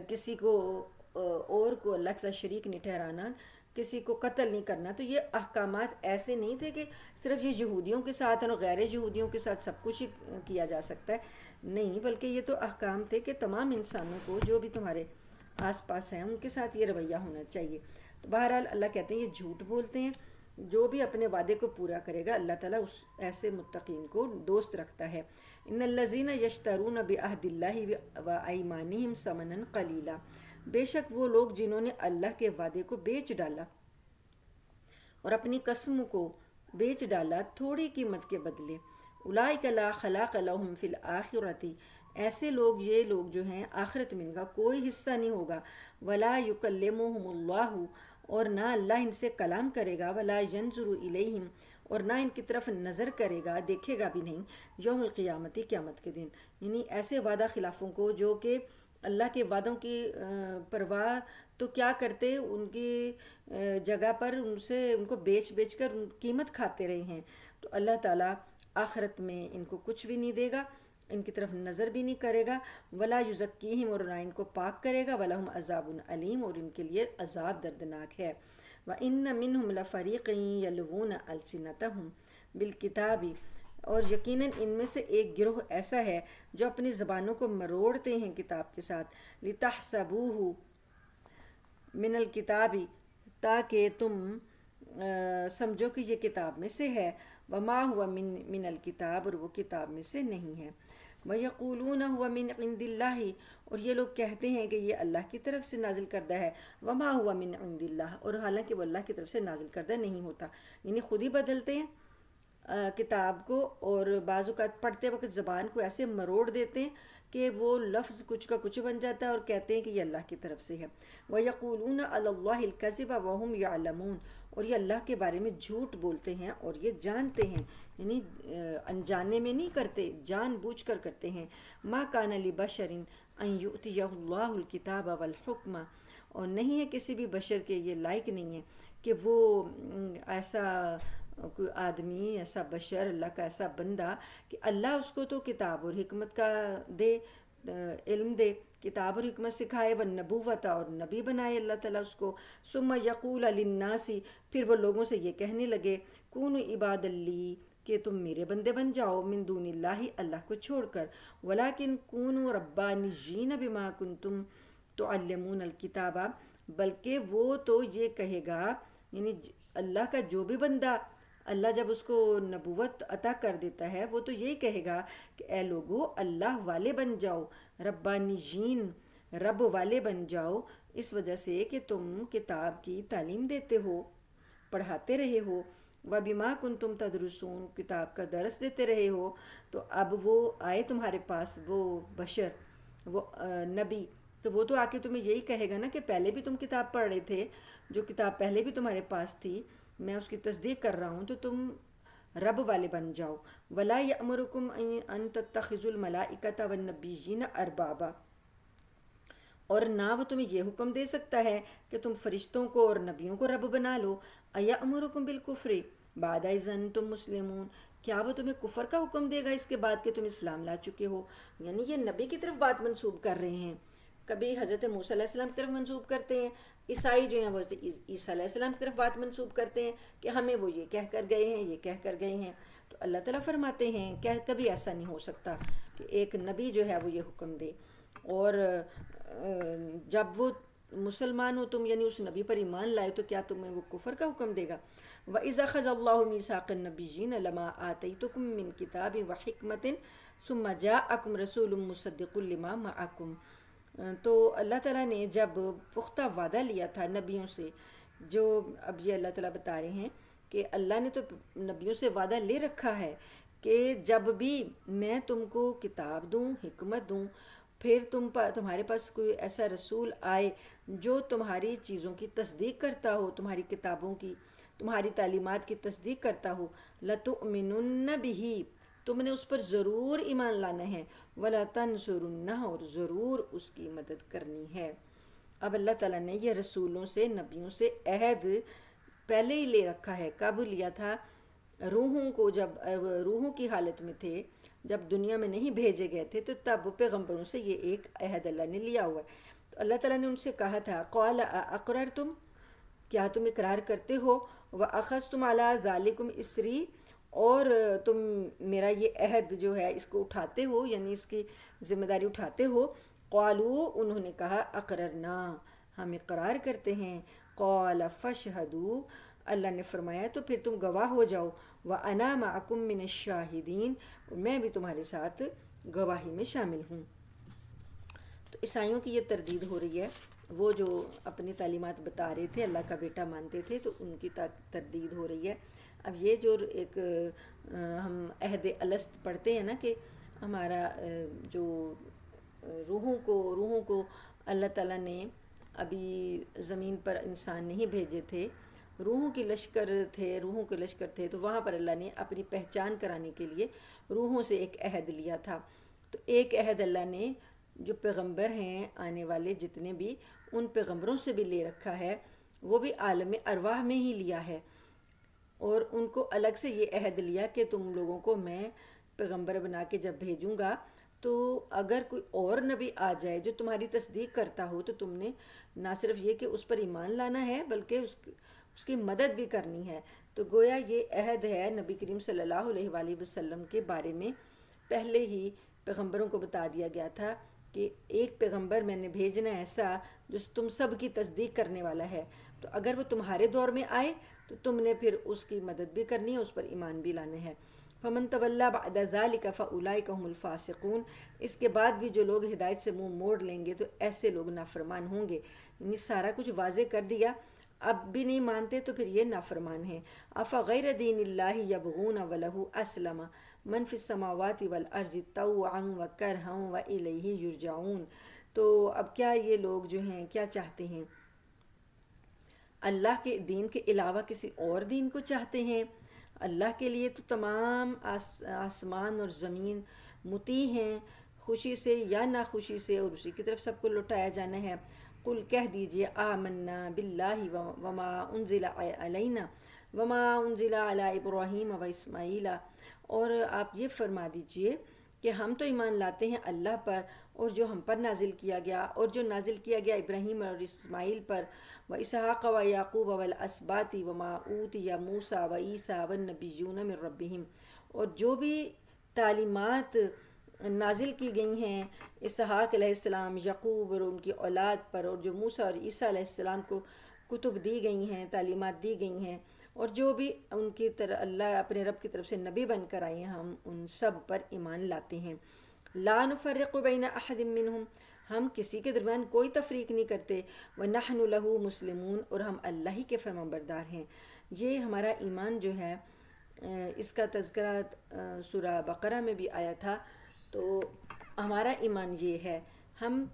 کسی کو اور کو اللہ کے ساتھ شریک نہیں ٹھہرانا، کسی کو قتل نہیں کرنا، تو یہ احکامات ایسے نہیں تھے کہ صرف یہ یہودیوں کے ساتھ اور غیر یہودیوں کے ساتھ سب کچھ ہی کیا جا سکتا ہے، نہیں، بلکہ یہ تو احکام تھے کہ تمام انسانوں کو جو بھی تمہارے آس پاس ہیں ان کے ساتھ یہ رویہ ہونا چاہیے۔ تو بہرحال اللہ کہتے ہیں یہ جھوٹ بولتے ہیں، جو بھی اپنے وعدے کو پورا کرے گا اللہ تعالیٰ اس ایسے متقین کو دوست رکھتا ہے۔ ان الذین یشترون بعہد اللہ وایمانہم ثمنا قلیلا، بے شک وہ لوگ جنہوں نے اللہ کے وعدے کو بیچ ڈالا اور اپنی قسموں کو بیچ ڈالا تھوڑی قیمت کے بدلے، اولئک لا خلاق لہم فی الآخرۃ، ایسے لوگ، یہ لوگ جو ہیں آخرت میں ان کا کوئی حصہ نہیں ہوگا، ولا یکلمہم اللہ، اور نہ اللہ ان سے کلام کرے گا، ولا ینظر الیہم، اور نہ ان کی طرف نظر کرے گا، دیکھے گا بھی نہیں، یوم القیامت، قیامت کے دن۔ یعنی ایسے وعدہ خلافوں کو جو کہ اللہ کے وعدوں کی پرواہ تو کیا کرتے، ان کی جگہ پر ان کو بیچ بیچ کر قیمت کھاتے رہے ہیں، تو اللہ تعالیٰ آخرت میں ان کو کچھ بھی نہیں دے گا، ان کی طرف نظر بھی نہیں کرے گا، ولا یزکیہم، اور نہ ان کو پاک کرے گا، ولہم عذاب علیم، اور ان کے لیے عذاب دردناک ہے۔ وَإِنَّ مِنْهُمْ لَفَرِيقًا يَلْوُونَ أَلْسِنَتَهُمْ بِالْكِتَابِ، اور یقیناً ان میں سے ایک گروہ ایسا ہے جو اپنی زبانوں کو مروڑتے ہیں کتاب کے ساتھ، لِتَحْسَبُوهُ من الکتابی، تاکہ تم سمجھو کہ یہ کتاب میں سے ہے، وما ہوا من الکتاب، اور وہ کتاب میں سے نہیں ہے، وَيَقُولُونَ هُوَ مِنْ عِنْدِ اللَّهِ، اور یہ لوگ کہتے ہیں کہ یہ اللہ کی طرف سے نازل کردہ ہے، وما ہوا من عند اللہ، اور حالانکہ وہ اللہ کی طرف سے نازل کردہ نہیں ہوتا، یعنی خود ہی بدلتے ہیں کتاب کو، اور بعض اوقات پڑھتے وقت زبان کو ایسے مروڑ دیتے ہیں کہ وہ لفظ کچھ کا کچھ بن جاتا ہے، اور کہتے ہیں کہ یہ اللہ کی طرف سے ہے۔ وَيَقُولُونَ عَلَى اللَّهِ الْكَذِبَ وَهُمْ يَعْلَمُونَ، اور یہ اللہ کے بارے میں جھوٹ بولتے ہیں اور یہ جانتے ہیں، یعنی انجانے میں نہیں کرتے، جان بوجھ کر کرتے ہیں۔ مَا كَانَ لِبَشَرٍ أَن يُؤْتِيَهُ اللَّهُ الْكِتَابَ وَالْحُكْمَ، اور نہیں ہے کسی بھی بشر کے یہ لائق نہیں ہے کہ وہ ایسا کوئی آدمی، ایسا بشر، اللہ کا ایسا بندہ کہ اللہ اس کو تو کتاب اور حکمت کا دے، علم دے، کتاب اور حکمت سکھائے، والنبوت، اور نبی بنائے اللہ تعالیٰ اس کو، ثم یقول للناس، پھر وہ لوگوں سے یہ کہنے لگے، کونوا عباد لی، کہ تم میرے بندے بن جاؤ، من دون اللہ، اللہ کو چھوڑ کر، ولیکن کونوا ربانیین بما کنتم تعلمون الکتاب، بلکہ وہ تو یہ کہے گا، یعنی اللہ کا جو بھی بندہ اللہ جب اس کو نبوت عطا کر دیتا ہے، وہ تو یہی کہے گا کہ اے لوگو اللہ والے بن جاؤ، ربانیین، رب والے بن جاؤ، اس وجہ سے کہ تم کتاب کی تعلیم دیتے ہو، پڑھاتے رہے ہو، وَبِمَا كُنْتُمْ تَدْرُسُونَ، کتاب کا درس دیتے رہے ہو۔ تو اب وہ آئے تمہارے پاس، وہ بشر، وہ نبی، تو وہ تو آ کے تمہیں یہی کہے گا نا کہ پہلے بھی تم کتاب پڑھ رہے تھے، جو کتاب پہلے بھی تمہارے پاس تھی، میں اس کی تصدیق کر رہا ہوں، تو تم رب والے بن جاؤ۔ وَلَا يَأْمُرُكُمْ أَن تَتَّخِذُوا الْمَلَائِكَةَ وَالنَّبِيِّينَ أَرْبَابًا، اور نہ وہ تمہیں یہ حکم دے سکتا ہے کہ تم فرشتوں کو اور نبیوں کو رب بنا لو۔ أَيَأْمُرُكُمْ بِالْكُفْرِ بَعْدَ إِذْ أَنْتُمْ مُسْلِمُونَ، کیا وہ تمہیں کفر کا حکم دے گا اس کے بعد کہ تم اسلام لا چکے ہو؟ یعنی یہ نبی کی طرف بات منسوب کر رہے ہیں، کبھی حضرت موسیٰ علیہ السلام کی طرف منسوب کرتے ہیں، عیسائی جو ہیں وہ عیسیٰ علیہ السلام کی طرف بات منسوب کرتے ہیں کہ ہمیں وہ یہ کہہ کر گئے ہیں، یہ کہہ کر گئے ہیں۔ تو اللہ تعالیٰ فرماتے ہیں کہ کبھی ایسا نہیں ہو سکتا کہ ایک نبی جو ہے وہ یہ حکم دے، اور جب وہ مسلمان ہو تم، یعنی اس نبی پر ایمان لائے، تو کیا تمہیں وہ کفر کا حکم دے گا؟ وَإِذْ أَخَذَ اللَّهُ مِيثَاقَ النَّبِيِّينَ لَمَا آتَيْتُكُم مِّن كِتَابٍ وَحِكْمَةٍ ثُمَّ جَاءَكُمْ رَسُولٌ مُّصَدِّقٌ لِّمَا مَعَكُمْ، تو اللہ تعالیٰ نے جب پختہ وعدہ لیا تھا نبیوں سے جو اب یہ اللہ تعالیٰ بتا رہے ہیں کہ اللہ نے تو نبیوں سے وعدہ لے رکھا ہے کہ جب بھی میں تم کو کتاب دوں، حکمت دوں، پھر تمہارے پاس کوئی ایسا رسول آئے جو تمہاری چیزوں کی تصدیق کرتا ہو، تمہاری کتابوں کی، تمہاری تعلیمات کی تصدیق کرتا ہو، لَتُؤْمِنُنَّ بِهِ، تم نے اس پر ضرور ایمان لانا ہے، وَلَا تَنْصُرُنَّهُ، اور ضرور اس کی مدد کرنی ہے۔ اب اللہ تعالیٰ نے یہ رسولوں سے، نبیوں سے عہد پہلے ہی لے رکھا ہے۔ کب لیا تھا؟ روحوں کو جب روحوں کی حالت میں تھے، جب دنیا میں نہیں بھیجے گئے تھے، تو تب پیغمبروں سے یہ ایک عہد اللہ نے لیا ہوا ہے۔ تو اللہ تعالیٰ نے ان سے کہا تھا قال اقررتم، کیا تم اقرار کرتے ہو، واخذتم علی ذالکم اسری، اور تم میرا یہ عہد جو ہے اس کو اٹھاتے ہو، یعنی اس کی ذمہ داری اٹھاتے ہو۔ قالوا، انہوں نے کہا اقررنا، ہم اقرار کرتے ہیں۔ قال فاشہدوا، اللہ نے فرمایا تو پھر تم گواہ ہو جاؤ، وَأَنَا مَعَكُم مِّنَ الشَّاہِدِينَ، اور میں بھی تمہارے ساتھ گواہی میں شامل ہوں۔ تو عیسائیوں کی یہ تردید ہو رہی ہے، وہ جو اپنی تعلیمات بتا رہے تھے، اللہ کا بیٹا مانتے تھے، تو ان کی تردید ہو رہی ہے۔ اب یہ جو ایک ہم عہد الست پڑھتے ہیں نا کہ ہمارا جو روحوں کو اللہ تعالیٰ نے ابھی زمین پر انسان نہیں بھیجے تھے، روحوں کے لشکر تھے، تو وہاں پر اللہ نے اپنی پہچان کرانے کے لیے روحوں سے ایک عہد لیا تھا۔ تو ایک عہد اللہ نے جو پیغمبر ہیں آنے والے جتنے بھی، ان پیغمبروں سے بھی لے رکھا ہے، وہ بھی عالم ارواح میں ہی لیا ہے، اور ان کو الگ سے یہ عہد لیا کہ تم لوگوں کو میں پیغمبر بنا کے جب بھیجوں گا، تو اگر کوئی اور نبی آ جائے جو تمہاری تصدیق کرتا ہو، تو تم نے نہ صرف یہ کہ اس پر ایمان لانا ہے، بلکہ اس کی مدد بھی کرنی ہے۔ تو گویا یہ عہد ہے نبی کریم صلی اللہ علیہ وآلہ وسلم کے بارے میں پہلے ہی پیغمبروں کو بتا دیا گیا تھا کہ ایک پیغمبر میں نے بھیجنا ایسا جو تم سب کی تصدیق کرنے والا ہے، تو اگر وہ تمہارے دور میں آئے تو تم نے پھر اس کی مدد بھی کرنی ہے، اس پر ایمان بھی لانا ہے۔ فمن تولی بعد ذلک فاولئک هم الفاسقون، اس کے بعد بھی جو لوگ ہدایت سے منہ موڑ لیں گے تو ایسے لوگ نافرمان ہوں گے۔ یعنی سارا کچھ واضح کر دیا، اب بھی نہیں مانتے تو پھر یہ نافرمان ہیں۔ افغیر دین اللہ یبغون ولہ اسلم من فی السماوات والارض طوعا وکرہا والیہ یرجعون، تو اب کیا یہ لوگ جو ہیں کیا چاہتے ہیں؟ اللہ کے دین کے علاوہ کسی اور دین کو چاہتے ہیں؟ اللہ کے لیے تو تمام آسمان اور زمین مطیع ہیں، خوشی سے یا ناخوشی سے، اور اسی کی طرف سب کو لوٹایا جانا ہے۔ قل کہہ دیجئے آمنا باللہ وما انزل علینا وما انزل علی ابراہیم و اسماعیل، اور آپ یہ فرما دیجئے کہ ہم تو ایمان لاتے ہیں اللہ پر، اور جو ہم پر نازل کیا گیا، اور جو نازل کیا گیا ابراہیم اور اسماعیل پر، و اسحاق و یعقوب والاسباط وما اوتی موسیٰ و عیسیٰ والنبیون من ربہم، اور جو بھی تعلیمات نازل کی گئی ہیں اسحاق علیہ السلام، یعقوب اور ان کی اولاد پر، اور جو موسیٰ اور عیسیٰ علیہ السلام کو کتب دی گئی ہیں، تعلیمات دی گئی ہیں، اور جو بھی ان کی طرح اللہ اپنے رب کی طرف سے نبی بن کر آئے ہیں، ہم ان سب پر ایمان لاتے ہیں۔ لا نفرق بین احد منہم، ہم کسی کے درمیان کوئی تفریق نہیں کرتے، ونحن لہ مسلمون، اور ہم اللہ ہی کے فرمانبردار ہیں۔ یہ ہمارا ایمان جو ہے، اس کا تذکرہ سورہ بقرہ میں بھی آیا تھا۔ تو ہمارا ایمان یہ ہے، ہم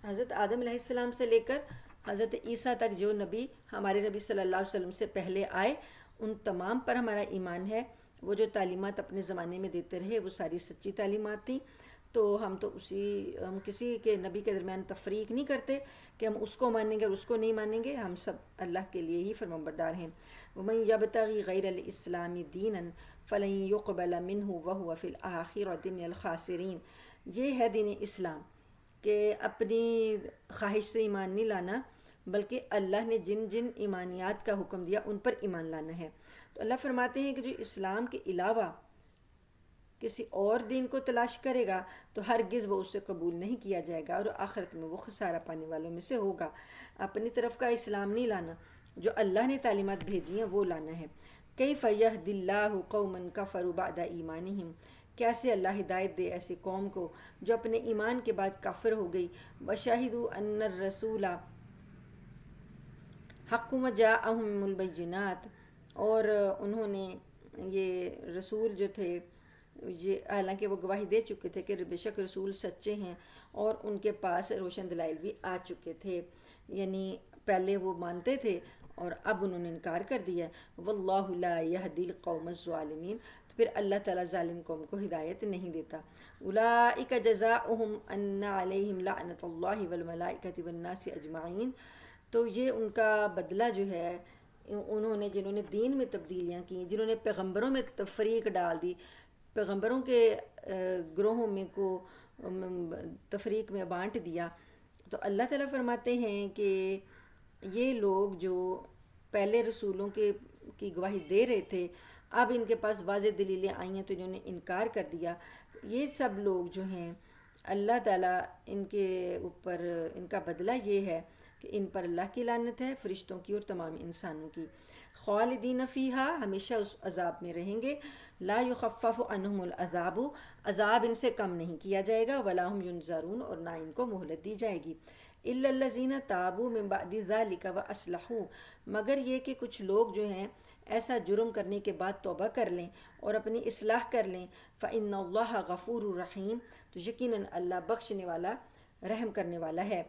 حضرت آدم علیہ السلام سے لے کر حضرت عیسیٰ تک جو نبی ہمارے نبی صلی اللہ علیہ وسلم سے پہلے آئے، ان تمام پر ہمارا ایمان ہے۔ وہ جو تعلیمات اپنے زمانے میں دیتے رہے وہ ساری سچی تعلیمات تھیں، تو ہم کسی کے نبی کے درمیان تفریق نہیں کرتے کہ ہم اس کو مانیں گے اور اس کو نہیں مانیں گے، ہم سب اللہ کے لیے ہی فرمانبردار ہیں۔ وَمَن يَبْتَغِ غَيْرَ الْإِسْلَامِ دِينًا فَلَن يُقْبَلَ مِنْهُ وَهُوَ فِي الْآخِرَةِ مِنَ الْخَاسِرِينَ، یہ ہے دین اسلام کہ اپنی خواہش سے ایمان نہیں لانا، بلکہ اللہ نے جن جن ایمانیات کا حکم دیا ان پر ایمان لانا ہے۔ تو اللہ فرماتے ہیں کہ جو اسلام کے علاوہ کسی اور دین کو تلاش کرے گا تو ہرگز وہ اس سے قبول نہیں کیا جائے گا، اور آخرت میں وہ خسارہ پانے والوں میں سے ہوگا۔ اپنی طرف کا اسلام نہیں لانا، جو اللہ نے تعلیمات بھیجی ہیں وہ لانا ہے۔ کیف یہدی اللہ قوما کفروا بعد ایمانہم، کیسے اللہ ہدایت دے ایسی قوم کو جو اپنے ایمان کے بعد کافر ہو گئی۔ وشہدوا ان الرسول، حق وجاءہم البینات، اور انہوں نے یہ رسول جو تھے یہ حالانکہ وہ گواہی دے چکے تھے کہ بے شک رسول سچے ہیں، اور ان کے پاس روشن دلائل بھی آ چکے تھے، یعنی پہلے وہ مانتے تھے اور اب انہوں نے انکار کر دیا۔ واللہ لا یہدی القوم الظالمین، تو پھر اللہ تعالیٰ ظالم قوم کو ہدایت نہیں دیتا۔ اولئک جزاؤہم ان علیہم لعنۃ اللہ والملائکۃ والناس اجمعین، تو یہ ان کا بدلہ جو ہے، جنہوں نے دین میں تبدیلیاں کی، جنہوں نے پیغمبروں میں تفریق ڈال دی، پیغمبروں کے گروہوں میں کو تفریق میں بانٹ دیا، تو اللہ تعالیٰ فرماتے ہیں کہ یہ لوگ جو پہلے رسولوں کی گواہی دے رہے تھے، اب ان کے پاس واضح دلیلیں آئی ہیں تو انہوں نے انکار کر دیا، یہ سب لوگ جو ہیں اللہ تعالیٰ ان کے اوپر ان کا بدلہ یہ ہے کہ ان پر اللہ کی لعنت ہے، فرشتوں کی اور تمام انسانوں کی۔ خالدین فیہا، ہمیشہ اس عذاب میں رہیں گے، لا یخفف عنہم العذاب، عذاب ان سے کم نہیں کیا جائے گا، ولا ہم ینظرون، اور نہ ان کو مہلت دی جائے گی، الا الذین تابوا من بعد ذلک واصلحوا، مگر یہ کہ کچھ لوگ جو ہیں ایسا جرم کرنے کے بعد توبہ کر لیں اور اپنی اصلاح کر لیں، فإن اللہ غفور رحیم، تو یقیناً اللہ بخشنے والا رحم کرنے والا ہے۔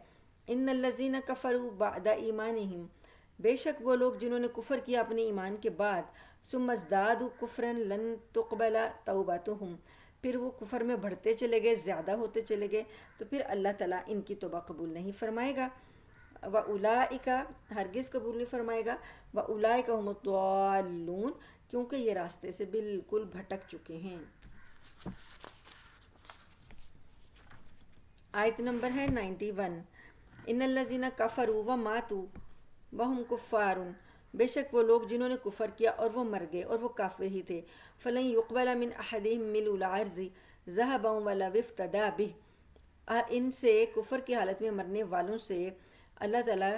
ان الذین کفروا بعد ایمانہم، بے شک وہ لوگ جنہوں نے کفر کیا اپنے ایمان کے بعد، ثم ازدادوا کفرا لن تقبل توبتہم، پھر وہ کفر میں بڑھتے چلے گئے، زیادہ ہوتے چلے گئے، تو پھر اللہ تعالیٰ ان کی توبہ قبول نہیں فرمائے گا، وَأُولَئِکَ، ہرگز قبول نہیں فرمائے گا، وَأُولَئِکَ هُمُ الضَّالُّونَ، کیونکہ یہ راستے سے بالکل بھٹک چکے ہیں۔ آیت نمبر ہے 91۔ ان الذین کفروا وماتوا وہم کفار، بے شک وہ لوگ جنہوں نے کفر کیا اور وہ مر گئے اور وہ کافر ہی تھے، فلن یقبل من احدہم ملء الارض ذہبا ولو افتدی بہ، ان سے کفر کی حالت میں مرنے والوں سے اللہ تعالیٰ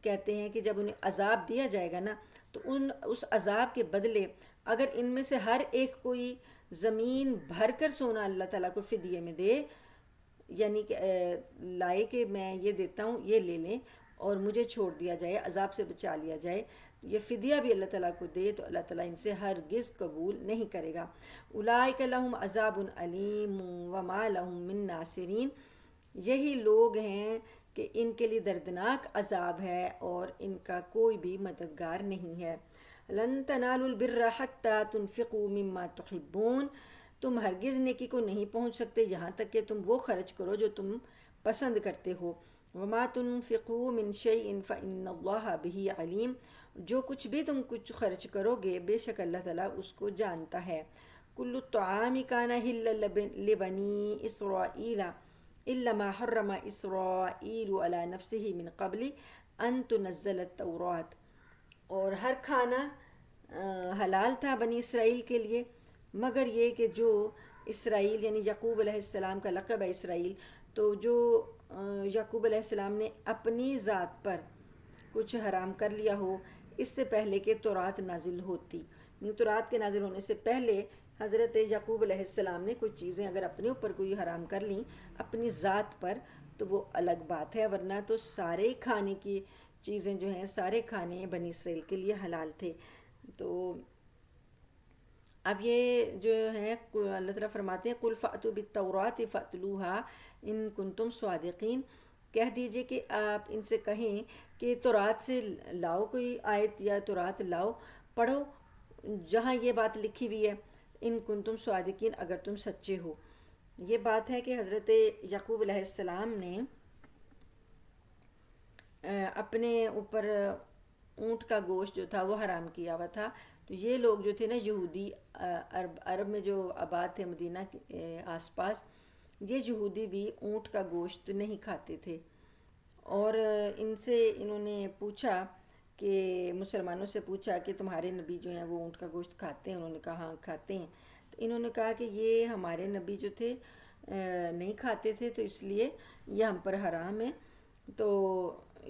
کہتے ہیں کہ جب انہیں عذاب دیا جائے گا نا، تو اس عذاب کے بدلے اگر ان میں سے ہر ایک کوئی زمین بھر کر سونا اللہ تعالیٰ کو فدیے میں دے، یعنی کہ لائے کہ میں یہ دیتا ہوں، یہ لے لیں اور مجھے چھوڑ دیا جائے، عذاب سے بچا لیا جائے، یہ فدیہ بھی اللہ تعالیٰ کو دے، تو اللہ تعالیٰ ان سے ہرگز قبول نہیں کرے گا۔ اولئک لہم عذاب علیم وما لہم من ناصرین، یہی لوگ ہیں کہ ان کے لیے دردناک عذاب ہے اور ان کا کوئی بھی مددگار نہیں ہے۔ لن تنالوا البر حتی تنفقوا مما تحبون، تم ہرگز نیکی کو نہیں پہنچ سکتے یہاں تک کہ تم وہ خرچ کرو جو تم پسند کرتے ہو۔ وما تنفقوا من شیء فإن اللہ بہ علیم، جو کچھ بھی تم کچھ خرچ کرو گے بے شک اللہ تعالیٰ اس کو جانتا ہے۔ کل الطعام کان حلا لبنی اسرائیل الا ما حرم اسرائیل علی نفسہ من قبل ان تنزل التوراۃ، اور ہر کھانا حلال تھا بنی اسرائیل کے لیے مگر یہ کہ جو اسرائیل، یعنی یعقوب علیہ السلام کا لقب ہے اسرائیل، تو جو یعقوب علیہ السلام نے اپنی ذات پر کچھ حرام کر لیا ہو اس سے پہلے کہ تورات نازل ہوتی، یعنی تورات کے نازل ہونے سے پہلے حضرت یعقوب علیہ السلام نے کچھ چیزیں اگر اپنے اوپر کوئی حرام کر لیں اپنی ذات پر تو وہ الگ بات ہے، ورنہ تو سارے کھانے کی چیزیں جو ہیں، سارے کھانے بنی اسرائیل کے لیے حلال تھے۔ تو اب یہ جو ہے اللہ تعالیٰ فرماتے ہیں قُلْ فَأْتُوا بِالتَّوْرَاةِ فَأْتُلُوهَا إِن كُنتُمْ صَادِقِينَ، کہہ دیجئے کہ آپ ان سے کہیں کہ تورات سے لاؤ کوئی آیت یا تورات لاؤ، پڑھو جہاں یہ بات لکھی ہوئی ہے، ان کنتم صادقین، اگر تم سچے ہو۔ یہ بات ہے کہ حضرت یعقوب علیہ السلام نے اپنے اوپر اونٹ کا گوشت جو تھا وہ حرام کیا ہوا تھا، تو یہ لوگ جو تھے نا یہودی، عرب میں جو آباد تھے مدینہ کے آس پاس، یہ یہودی بھی اونٹ کا گوشت نہیں کھاتے تھے، اور ان سے انہوں نے پوچھا کہ مسلمانوں سے پوچھا کہ تمہارے نبی جو ہیں وہ اونٹ کا گوشت کھاتے ہیں؟ انہوں نے کہا ہاں کھاتے ہیں، تو انہوں نے کہا کہ یہ ہمارے نبی جو تھے نہیں کھاتے تھے تو اس لیے یہ ہم پر حرام ہے۔ تو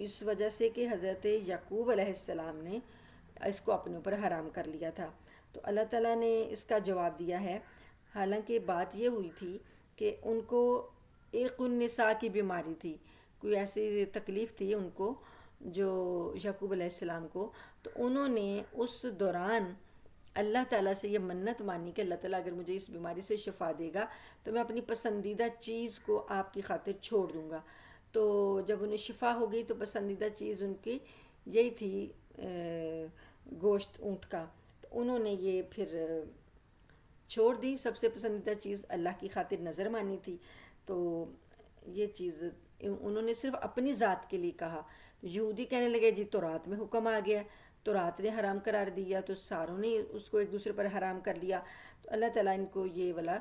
اس وجہ سے کہ حضرت یعقوب علیہ السلام نے اس کو اپنے اوپر حرام کر لیا تھا، تو اللہ تعالیٰ نے اس کا جواب دیا ہے۔ حالانکہ بات یہ ہوئی تھی کہ ان کو ایک النساء کی بیماری تھی، کوئی ایسی تکلیف تھی ان کو، جو یعقوب علیہ السلام کو، تو انہوں نے اس دوران اللہ تعالیٰ سے یہ منت مانی کہ اللہ تعالیٰ اگر مجھے اس بیماری سے شفا دے گا تو میں اپنی پسندیدہ چیز کو آپ کی خاطر چھوڑ دوں گا۔ تو جب انہیں شفا ہو گئی تو پسندیدہ چیز ان کی یہی تھی گوشت اونٹ کا، تو انہوں نے یہ پھر چھوڑ دی۔ سب سے پسندیدہ چیز اللہ کی خاطر نظر مانی تھی، تو یہ چیز انہوں نے صرف اپنی ذات کے لیے کہا۔ یہودی کہنے لگے جی تورات میں حکم آ گیا، تورات نے حرام قرار دیا تو ساروں نے اس کو ایک دوسرے پر حرام کر لیا۔ تو اللہ تعالیٰ ان کو یہ والا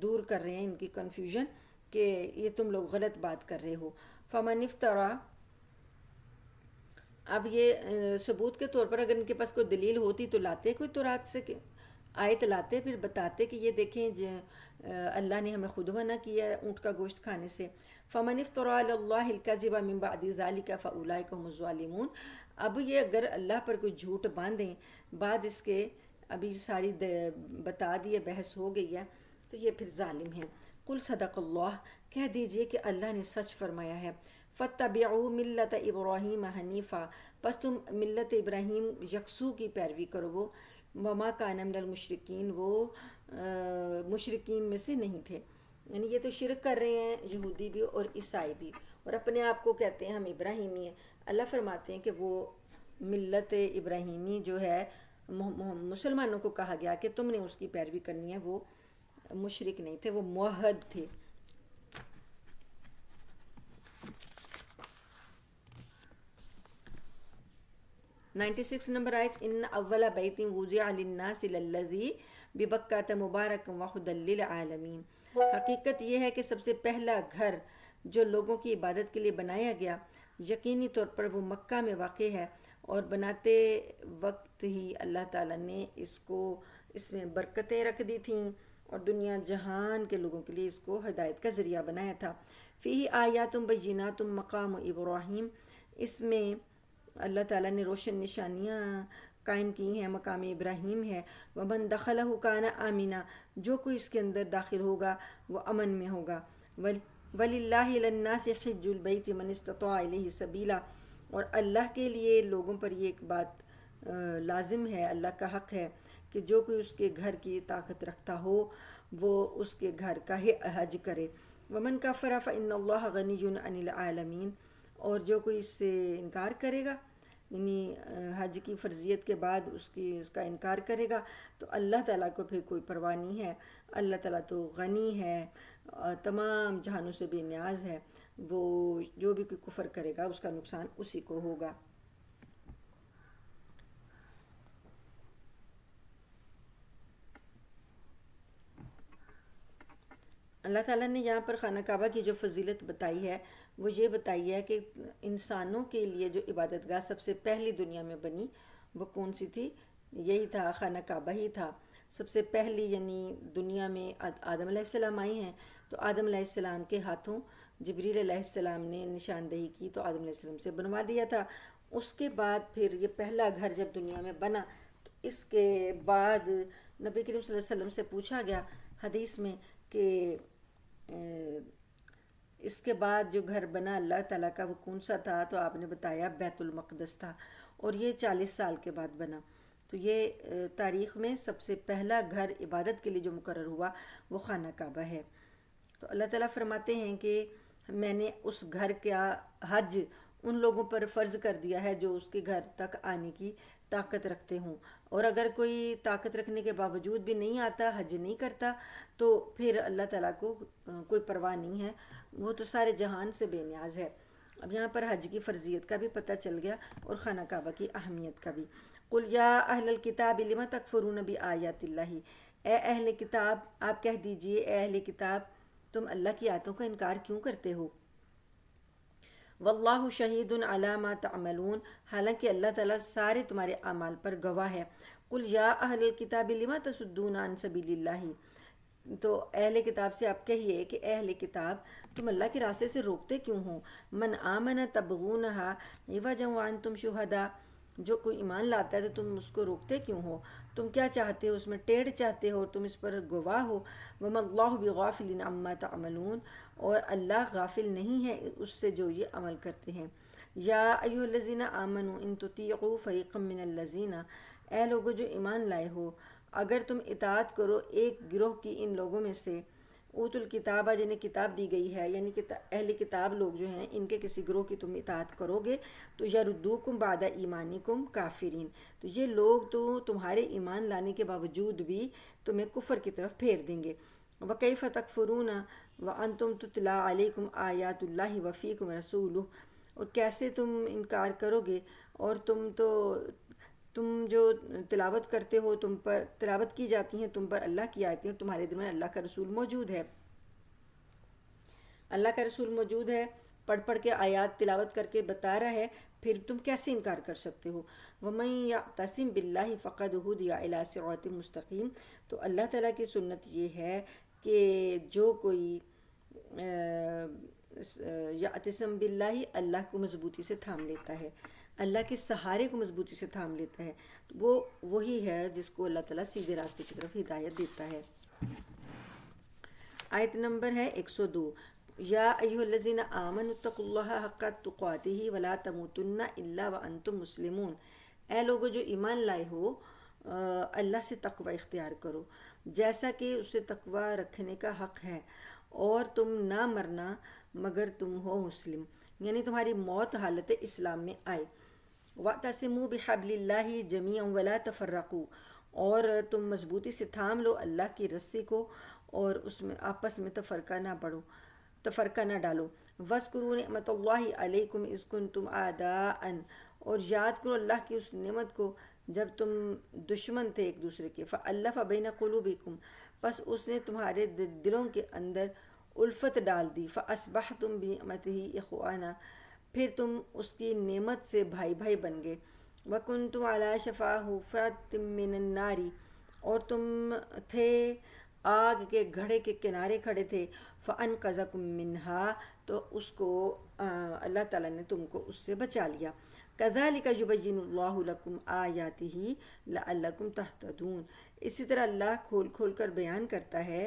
دور کر رہے ہیں، ان کی کنفیوژن، کہ یہ تم لوگ غلط بات کر رہے ہو۔ فمن افترا، اب یہ ثبوت کے طور پر اگر ان کے پاس کوئی دلیل ہوتی تو لاتے کوئی تورات سے آیت لاتے، پھر بتاتے کہ یہ دیکھیں اللہ نے ہمیں خود منع کیا ہے اونٹ کا گوشت کھانے سے۔ فمن افترا علی اللہ الکذب من بعد ذلک فاولئک هم الظالمون، اب یہ اگر اللہ پر کوئی جھوٹ باندھیں بعد اس کے، ابھی ساری بتا دی ہے، بحث ہو گئی ہے، تو یہ پھر ظالم ہیں۔ قل صدق اللہ، کہہ دیجئے کہ اللہ نے سچ فرمایا ہے۔ فاتبعوا ملت ابراہیم حنیفا، پس تم ملت ابراہیم یکسو کی پیروی کرو، وہ وما کان من المشرکین، وہ مشرکین میں سے نہیں تھے۔ یعنی یہ تو شرک کر رہے ہیں یہودی بھی اور عیسائی بھی، اور اپنے آپ کو کہتے ہیں ہم ابراہیمی ہیں۔ اللہ فرماتے ہیں کہ وہ ملت ابراہیمی جو ہے مسلمانوں کو کہا گیا کہ تم نے اس کی پیروی کرنی ہے، وہ مشرک نہیں تھے، وہ موحد تھے۔ 96 نمبر آیت، ان اول بیت وضع للناس للذی ببکۃ مبارک وہدی للعالمین، حقیقت یہ ہے کہ سب سے پہلا گھر جو لوگوں کی عبادت کے لیے بنایا گیا یقینی طور پر وہ مکہ میں واقع ہے، اور بناتے وقت ہی اللہ تعالیٰ نے اس میں برکتیں رکھ دی تھیں اور دنیا جہان کے لوگوں کے لیے اس کو ہدایت کا ذریعہ بنایا تھا۔ فیہ آیات بینات مقام ابراہیم، اس میں اللہ تعالیٰ نے روشن نشانیاں قائم کی ہیں، مقام ابراہیم ہے۔ ومن دخلہ کان آمنا، جو کوئی اس کے اندر داخل ہوگا وہ امن میں ہوگا۔ وللہ علی الناس حج البیت من استطاع الیہ سبیلا، اور اللہ کے لیے لوگوں پر یہ ایک بات لازم ہے، اللہ کا حق ہے کہ جو کوئی اس کے گھر کی طاقت رکھتا ہو وہ اس کے گھر کا ہی حج کرے۔ ومن کفر فإن اللہ غنی عن العالمین، اور جو کوئی اس سے انکار کرے گا، یعنی حج کی فرضیت کے بعد اس کا انکار کرے گا، تو اللہ تعالیٰ کو پھر کوئی پرواہ نہیں ہے۔ اللہ تعالیٰ تو غنی ہے، تمام جہانوں سے بے نیاز ہے، وہ جو بھی کوئی کفر کرے گا اس کا نقصان اسی کو ہوگا۔ اللہ تعالیٰ نے یہاں پر خانہ کعبہ کی جو فضیلت بتائی ہے وہ یہ بتائی ہے کہ انسانوں کے لیے جو عبادت گاہ سب سے پہلی دنیا میں بنی وہ کون سی تھی؟ یہی تھا، خانہ کعبہ ہی تھا سب سے پہلی۔ یعنی دنیا میں آدم علیہ السلام آئی ہیں تو آدم علیہ السلام کے ہاتھوں جبریل علیہ السلام نے نشاندہی کی تو آدم علیہ السلام سے بنوا دیا تھا۔ اس کے بعد پھر یہ پہلا گھر جب دنیا میں بنا تو اس کے بعد نبی کریم صلی اللہ علیہ وسلم سے پوچھا گیا حدیث میں کہ اس کے بعد جو گھر بنا اللہ تعالیٰ کا وہ کون سا تھا، تو آپ نے بتایا بیت المقدس تھا، اور یہ 40 سال کے بعد بنا۔ تو یہ تاریخ میں سب سے پہلا گھر عبادت کے لیے جو مقرر ہوا وہ خانہ کعبہ ہے۔ تو اللہ تعالیٰ فرماتے ہیں کہ میں نے اس گھر کا حج ان لوگوں پر فرض کر دیا ہے جو اس کے گھر تک آنے کی طاقت رکھتے ہوں، اور اگر کوئی طاقت رکھنے کے باوجود بھی نہیں آتا، حج نہیں کرتا، تو پھر اللہ تعالیٰ کو کوئی پرواہ نہیں ہے، وہ تو سارے جہان سے بے نیاز ہے۔ اب یہاں پر حج کی فرضیت کا بھی پتہ چل گیا اور خانہ کعبہ کی اہمیت کا بھی۔ قل یا اہل الکتاب لم تکفرون بآیات اللہ، اے اہل کتاب آپ کہہ دیجئے، اے اہل کتاب تم اللہ کی آیتوں کا انکار کیوں کرتے ہو؟ واللہ شہید علی ما تعملون، حالانکہ اللہ تعالیٰ سارے تمہارے اعمال پر گواہ ہے۔ قل یا اہل الکتاب لم تصدون عن سبیل اللہ، تو اہل کتاب سے آپ کہیے کہ اے اہل کتاب تم اللہ کے راستے سے روکتے کیوں ہو؟ من آمن تبغونہا عوجا وانتم شہداء، جو کوئی ایمان لاتا ہے تو تم اس کو روکتے کیوں ہو؟ تم کیا چاہتے ہو؟ اس میں ٹیڑھ چاہتے ہو، تم اس پر گواہ ہو۔ وما اللہ بغافل عما تعملون، اور اللہ غافل نہیں ہے اس سے جو یہ عمل کرتے ہیں۔ یا ایھا الذین آمنوا ان تطیعوا فریقا من الذین، اے لوگو جو ایمان لائے ہو، اگر تم اطاعت کرو ایک گروہ کی ان لوگوں میں سے، اوت الکتابہ جنہیں کتاب دی گئی ہے، یعنی کہ اہل کتاب لوگ جو ہیں ان کے کسی گروہ کی تم اطاعت کرو گے تو یردوکم بعد ایمانکم کافرین، تو یہ لوگ تو تمہارے ایمان لانے کے باوجود بھی تمہیں کفر کی طرف پھیر دیں گے۔ وَكَيْفَ تَكْفُرُونَ وَأَنْتُمْ تُتْلَىٰ عَلَيْكُمْ آیَاتُ اللَّهِ وَفِيكُمْ رَسُولُهُ، اور کیسے تم انکار کرو گے اور تم جو تلاوت کرتے ہو، تم پر تلاوت کی جاتی ہیں تم پر اللہ کی آیتیں، اور تمہارے درمیان اللہ کا رسول موجود ہے، اللہ کا رسول موجود ہے، پڑھ پڑھ کے آیات تلاوت کر کے بتا رہا ہے، پھر تم کیسے انکار کر سکتے ہو؟ وَمَن يَعْتَصِم بِاللَّهِ فَقَدْ هُدِیَ إِلَىٰ صِرَاطٍ مُسْتَقِیمٍ، تو اللہ تعالیٰ کی سنت یہ ہے کہ جو کوئی یعتصم باللہ، اللہ کو مضبوطی سے تھام لیتا ہے، اللہ کے سہارے کو مضبوطی سے تھام لیتا ہے، تو وہ وہی ہے جس کو اللہ تعالیٰ سیدھے راستے کی طرف ہدایت دیتا ہے۔ آیت نمبر ہے 102، یا ایھا الذین آمنوا اتقوا اللہ حق تقاتہ ولا تموتن الا وانتم مسلمون، اے لوگو جو ایمان لائے ہو، اللہ سے تقوی اختیار کرو جیسا کہ اس سے تقوی رکھنے کا حق ہے، اور تم نہ مرنا مگر تم ہو مسلم، یعنی تمہاری موت حالت اسلام میں آئے۔ وَاعْتَصِمُوا بِحَبْلِ اللَّهِ جَمِيعًا وَلَا تَفَرَّقُوا، اور تم مضبوطی سے تھام لو اللہ کی رسی کو اور اس میں آپس میں تفرقہ نہ ڈالو۔ وَاذْكُرُوا نِعْمَتَ اللَّهِ عَلَيْكُمْ إِذْ كُنْتُمْ أَعْدَاءً، اور یاد کرو اللہ کی اس نعمت کو جب تم دشمن تھے ایک دوسرے کے، فَأَلَّفَ بَيْنَ قُلُوبِكُمْ، پس اس نے تمہارے دلوں کے اندر الفت ڈال دی، فَأَصْبَحْتُمْ بِنِعْمَتِهِ إِخْوَانًا، پھر تم اس کی نعمت سے بھائی بھائی بن گئے۔ وَكُنْتُمْ عَلَىٰ شَفَا حُفْرَةٍ مِّنَ النَّارِ، اور تم تھے آگ کے گھڑے کے کنارے کھڑے تھے، فَأَنْقَذَكُم مِّنْهَا، تو اس کو اللہ تعالیٰ نے تم کو اس سے بچا لیا۔ كَذَلِكَ يُبَيِّنُ اللَّهُ لَكُمْ آيَاتِهِ لَعَلَّكُمْ تَهْتَدُونَ، اسی طرح اللہ کھول کھول کر بیان کرتا ہے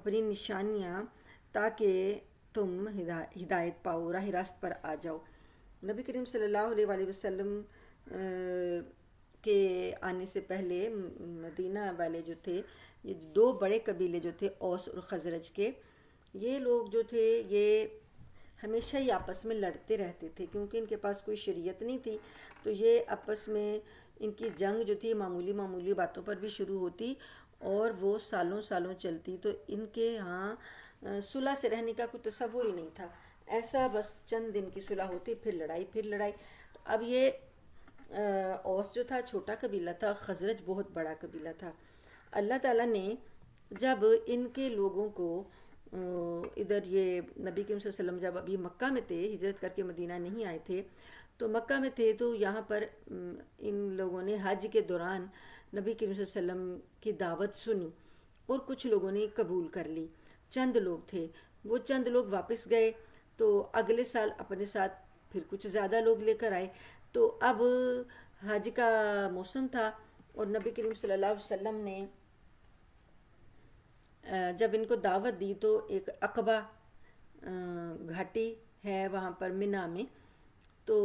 اپنی نشانیاں تاکہ تم ہدایت پاؤ، راہ راست پر آ جاؤ۔ نبی کریم صلی اللہ علیہ وآلہ وسلم کے آنے سے پہلے مدینہ والے جو تھے، یہ دو بڑے قبیلے جو تھے اوس اور خزرج کے، یہ لوگ جو تھے یہ ہمیشہ ہی آپس میں لڑتے رہتے تھے، کیونکہ ان کے پاس کوئی شریعت نہیں تھی، تو یہ آپس میں ان کی جنگ جو تھی معمولی باتوں پر بھی شروع ہوتی اور وہ سالوں سالوں چلتی، تو ان کے ہاں صلح سے رہنے کا کوئی تصور ہی نہیں تھا، ایسا بس چند دن کی صلح ہوتی، پھر لڑائی۔ تو اب یہ اوس جو تھا چھوٹا قبیلہ تھا، خزرج بہت بڑا قبیلہ تھا۔ اللہ تعالیٰ نے جب ان کے لوگوں کو ادھر یہ نبی کریم صلی اللہ علیہ وسلم جب ابھی مکہ میں تھے، ہجرت کر کے مدینہ نہیں آئے تھے، تو مکہ میں تھے، تو یہاں پر ان لوگوں نے حج کے دوران نبی کریم صلی اللہ علیہ وسلم کی دعوت سنی اور کچھ لوگوں نے قبول کر لی، چند لوگ تھے، وہ چند لوگ واپس گئے، تو اگلے سال اپنے ساتھ پھر کچھ زیادہ لوگ لے کر آئے، تو اب حج کا موسم تھا اور نبی کریم صلی اللہ علیہ وسلم نے جب ان کو دعوت دی تو ایک عقبہ گھاٹی ہے وہاں پر منی میں، تو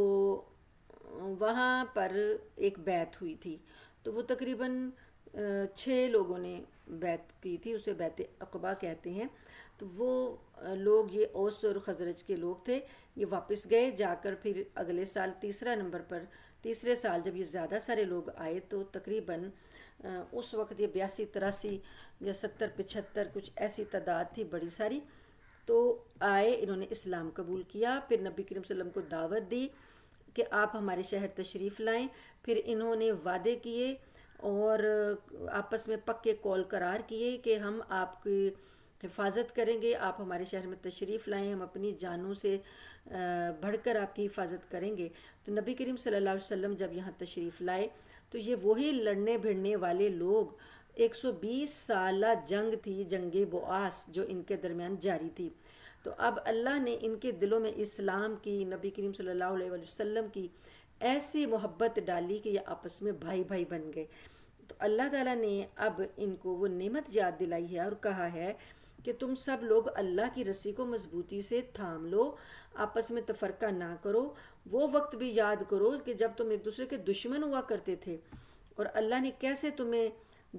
وہاں پر ایک بیعت ہوئی تھی، تو وہ تقریباً 6 لوگوں نے بیعت کی تھی، اسے بیعت عقبہ کہتے ہیں۔ تو وہ لوگ یہ اوس اور خزرج کے لوگ تھے، یہ واپس گئے، جا کر پھر اگلے سال تیسرے سال جب یہ زیادہ سارے لوگ آئے تو تقریباً اس وقت یہ 82 83 یا 70 75 کچھ ایسی تعداد تھی بڑی ساری، تو آئے، انہوں نے اسلام قبول کیا، پھر نبی کریم صلی اللہ علیہ وسلم کو دعوت دی کہ آپ ہمارے شہر تشریف لائیں، پھر انہوں نے وعدے کیے اور آپس میں پکے قول قرار کیے کہ ہم آپ کی حفاظت کریں گے، آپ ہمارے شہر میں تشریف لائیں، ہم اپنی جانوں سے بڑھ کر آپ کی حفاظت کریں گے۔ تو نبی کریم صلی اللہ علیہ وسلم جب یہاں تشریف لائے تو یہ وہی لڑنے بھڑنے والے لوگ، 120 سالہ جنگ تھی، جنگ بؤاس جو ان کے درمیان جاری تھی، تو اب اللہ نے ان کے دلوں میں اسلام کی، نبی کریم صلی اللہ علیہ وسلم کی ایسی محبت ڈالی کہ یہ آپس میں بھائی بھائی بن گئے۔ تو اللہ تعالیٰ نے اب ان کو وہ نعمت یاد دلائی ہے اور کہا ہے کہ تم سب لوگ اللہ کی رسی کو مضبوطی سے تھام لو، آپس میں تفرقہ نہ کرو۔ وہ وقت بھی یاد کرو کہ جب تم ایک دوسرے کے دشمن ہوا کرتے تھے، اور اللہ نے کیسے تمہیں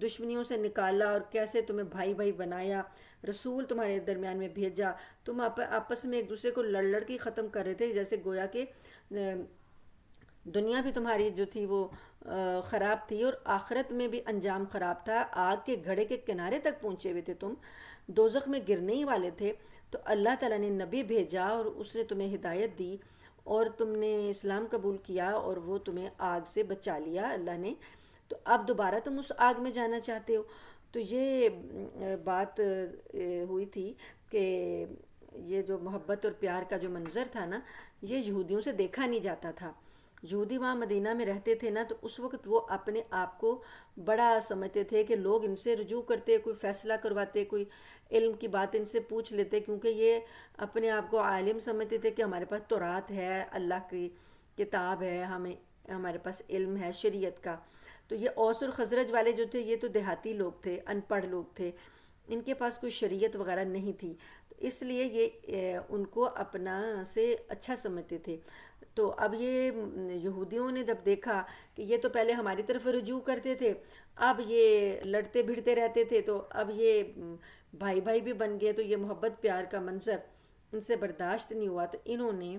دشمنیوں سے نکالا اور کیسے تمہیں بھائی بھائی بنایا، رسول تمہارے درمیان میں بھیجا۔ تم آپس میں ایک دوسرے کو لڑ لڑ کے ختم کر رہے تھے، جیسے گویا کہ دنیا بھی تمہاری جو تھی وہ خراب تھی، اور آخرت میں بھی انجام خراب تھا، آگ کے گھڑے کے کنارے تک پہنچے ہوئے تھے، تم دوزخ میں گرنے ہی والے تھے۔ تو اللہ تعالیٰ نے نبی بھیجا اور اس نے تمہیں ہدایت دی، اور تم نے اسلام قبول کیا اور وہ تمہیں آگ سے بچا لیا اللہ نے۔ تو اب دوبارہ تم اس آگ میں جانا چاہتے ہو۔ تو یہ بات ہوئی تھی کہ یہ جو محبت اور پیار کا جو منظر تھا نا، یہ یہودیوں سے دیکھا نہیں جاتا تھا۔ یہودی وہاں مدینہ میں رہتے تھے نا، تو اس وقت وہ اپنے آپ کو بڑا سمجھتے تھے کہ لوگ ان سے رجوع کرتے، کوئی فیصلہ کرواتے، کوئی علم کی بات ان سے پوچھ لیتے، کیونکہ یہ اپنے آپ کو عالم سمجھتے تھے کہ ہمارے پاس تورات ہے، اللہ کی کتاب ہے، ہمارے پاس علم ہے شریعت کا۔ تو یہ اوس اور خزرج والے جو تھے، یہ تو دیہاتی لوگ تھے، ان پڑھ لوگ تھے، ان کے پاس کوئی شریعت وغیرہ نہیں تھی، تو اس لیے یہ ان کو اپنا سے اچھا سمجھتے تھے۔ تو اب یہ یہودیوں نے جب دیکھا کہ یہ تو پہلے ہماری طرف رجوع کرتے تھے، اب یہ لڑتے بھڑتے رہتے تھے، تو اب یہ بھائی بھائی بھی بن گئے، تو یہ محبت پیار کا منظر ان سے برداشت نہیں ہوا، تو انہوں نے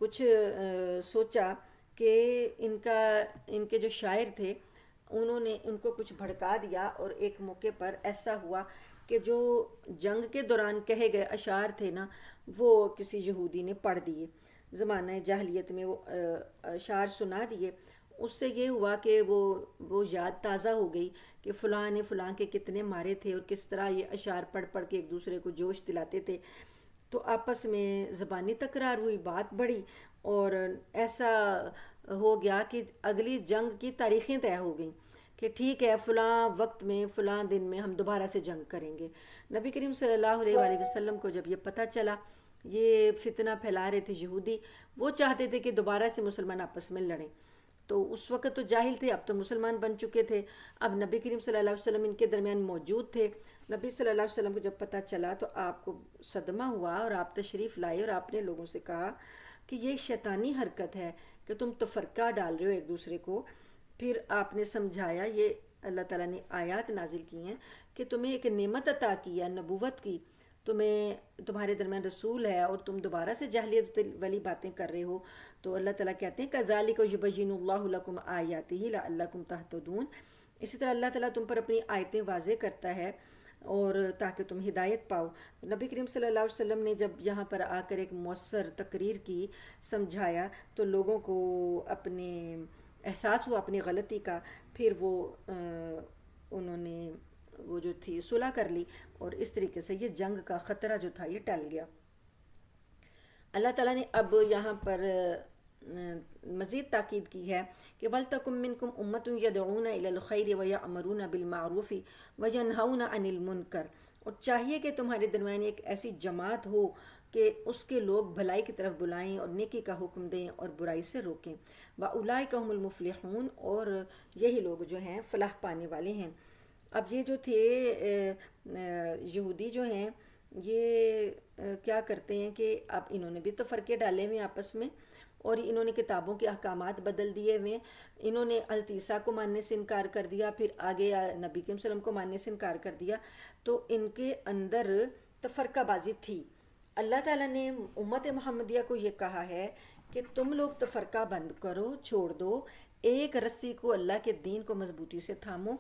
کچھ سوچا کہ ان کے جو شاعر تھے انہوں نے ان کو کچھ بھڑکا دیا، اور ایک موقع پر ایسا ہوا کہ جو جنگ کے دوران کہے گئے اشعار تھے نا، وہ کسی یہودی نے پڑھ دیے، زمانہ جاہلیت میں وہ اشعار سنا دیے۔ اس سے یہ ہوا کہ وہ یاد تازہ ہو گئی کہ فلاں نے فلاں کے کتنے مارے تھے، اور کس طرح یہ اشعار پڑھ پڑھ کے ایک دوسرے کو جوش دلاتے تھے۔ تو آپس میں زبانی تکرار ہوئی، بات بڑھی، اور ایسا ہو گیا کہ اگلی جنگ کی تاریخیں طے ہو گئیں کہ ٹھیک ہے فلاں وقت میں فلاں دن میں ہم دوبارہ سے جنگ کریں گے۔ نبی کریم صلی اللہ علیہ وآلہ وسلم کو جب یہ پتہ چلا، یہ فتنہ پھیلا رہے تھے یہودی، وہ چاہتے تھے کہ دوبارہ سے مسلمان آپس میں لڑیں۔ تو اس وقت تو جاہل تھے، اب تو مسلمان بن چکے تھے، اب نبی کریم صلی اللہ علیہ وسلم ان کے درمیان موجود تھے۔ نبی صلی اللہ علیہ وسلم کو جب پتہ چلا تو آپ کو صدمہ ہوا، اور آپ تشریف لائے اور آپ نے لوگوں سے کہا کہ یہ شیطانی حرکت ہے کہ تم تفرقہ ڈال رہے ہو ایک دوسرے کو۔ پھر آپ نے سمجھایا، یہ اللہ تعالیٰ نے آیات نازل کی ہیں کہ تمہیں ایک نعمت عطا کی ہے نبوت کی، تمہارے درمیان رسول ہے، اور تم دوبارہ سے جاہلیت والی باتیں کر رہے ہو۔ تو اللہ تعالیٰ کہتے ہیں كَذَلِكَ يُبَيِّنُ اللَّهُ لَكُمْ آيَاتِهِ لَعَلَّكُمْ تَهْتَدُونَ۔ اسی طرح اللہ تعالیٰ تم پر اپنی آیتیں واضح کرتا ہے اور تاکہ تم ہدایت پاؤ۔ نبی کریم صلی اللہ علیہ وسلم نے جب یہاں پر آ کر ایک مؤثر تقریر کی، سمجھایا، تو لوگوں کو اپنے احساس ہوا اپنی غلطی کا، پھر انہوں نے وہ جو تھی صلح کر لی، اور اس طریقے سے یہ جنگ کا خطرہ جو تھا یہ ٹل گیا۔ اللہ تعالیٰ نے اب یہاں پر مزید تاکید کی ہے کہ وَلْتَكُن مِّنكُمْ أُمَّةٌ يَدْعُونَ إِلَى الْخَيْرِ وَيَأْمُرُونَ بِالْمَعْرُوفِ وَيَنْهَوْنَ عَنِ الْمُنكَرِ، اور چاہیے کہ تمہارے درمیان ایک ایسی جماعت ہو کہ اس کے لوگ بھلائی کی طرف بلائیں اور نیکی کا حکم دیں اور برائی سے روکیں۔ وَأُولَٰئِكَ هُمُ الْمُفْلِحُونَ، اور یہی لوگ جو ہیں فلاح پانے والے ہیں۔ اب یہ جو تھے یہودی جو ہیں، یہ کیا کرتے ہیں کہ اب انہوں نے بھی تفرقے ڈالے ہوئے آپس میں، اور انہوں نے کتابوں کے احکامات بدل دیے ہوئے، انہوں نے حضرت عیسیٰ کو ماننے سے انکار کر دیا، پھر آگے نبی کریم صلی اللہ علیہ وسلم کو ماننے سے انکار کر دیا، تو ان کے اندر تفرقہ بازی تھی۔ اللہ تعالیٰ نے امت محمدیہ کو یہ کہا ہے کہ تم لوگ تفرقہ بند کرو، چھوڑ دو، ایک رسی کو اللہ کے دین کو مضبوطی سے تھامو،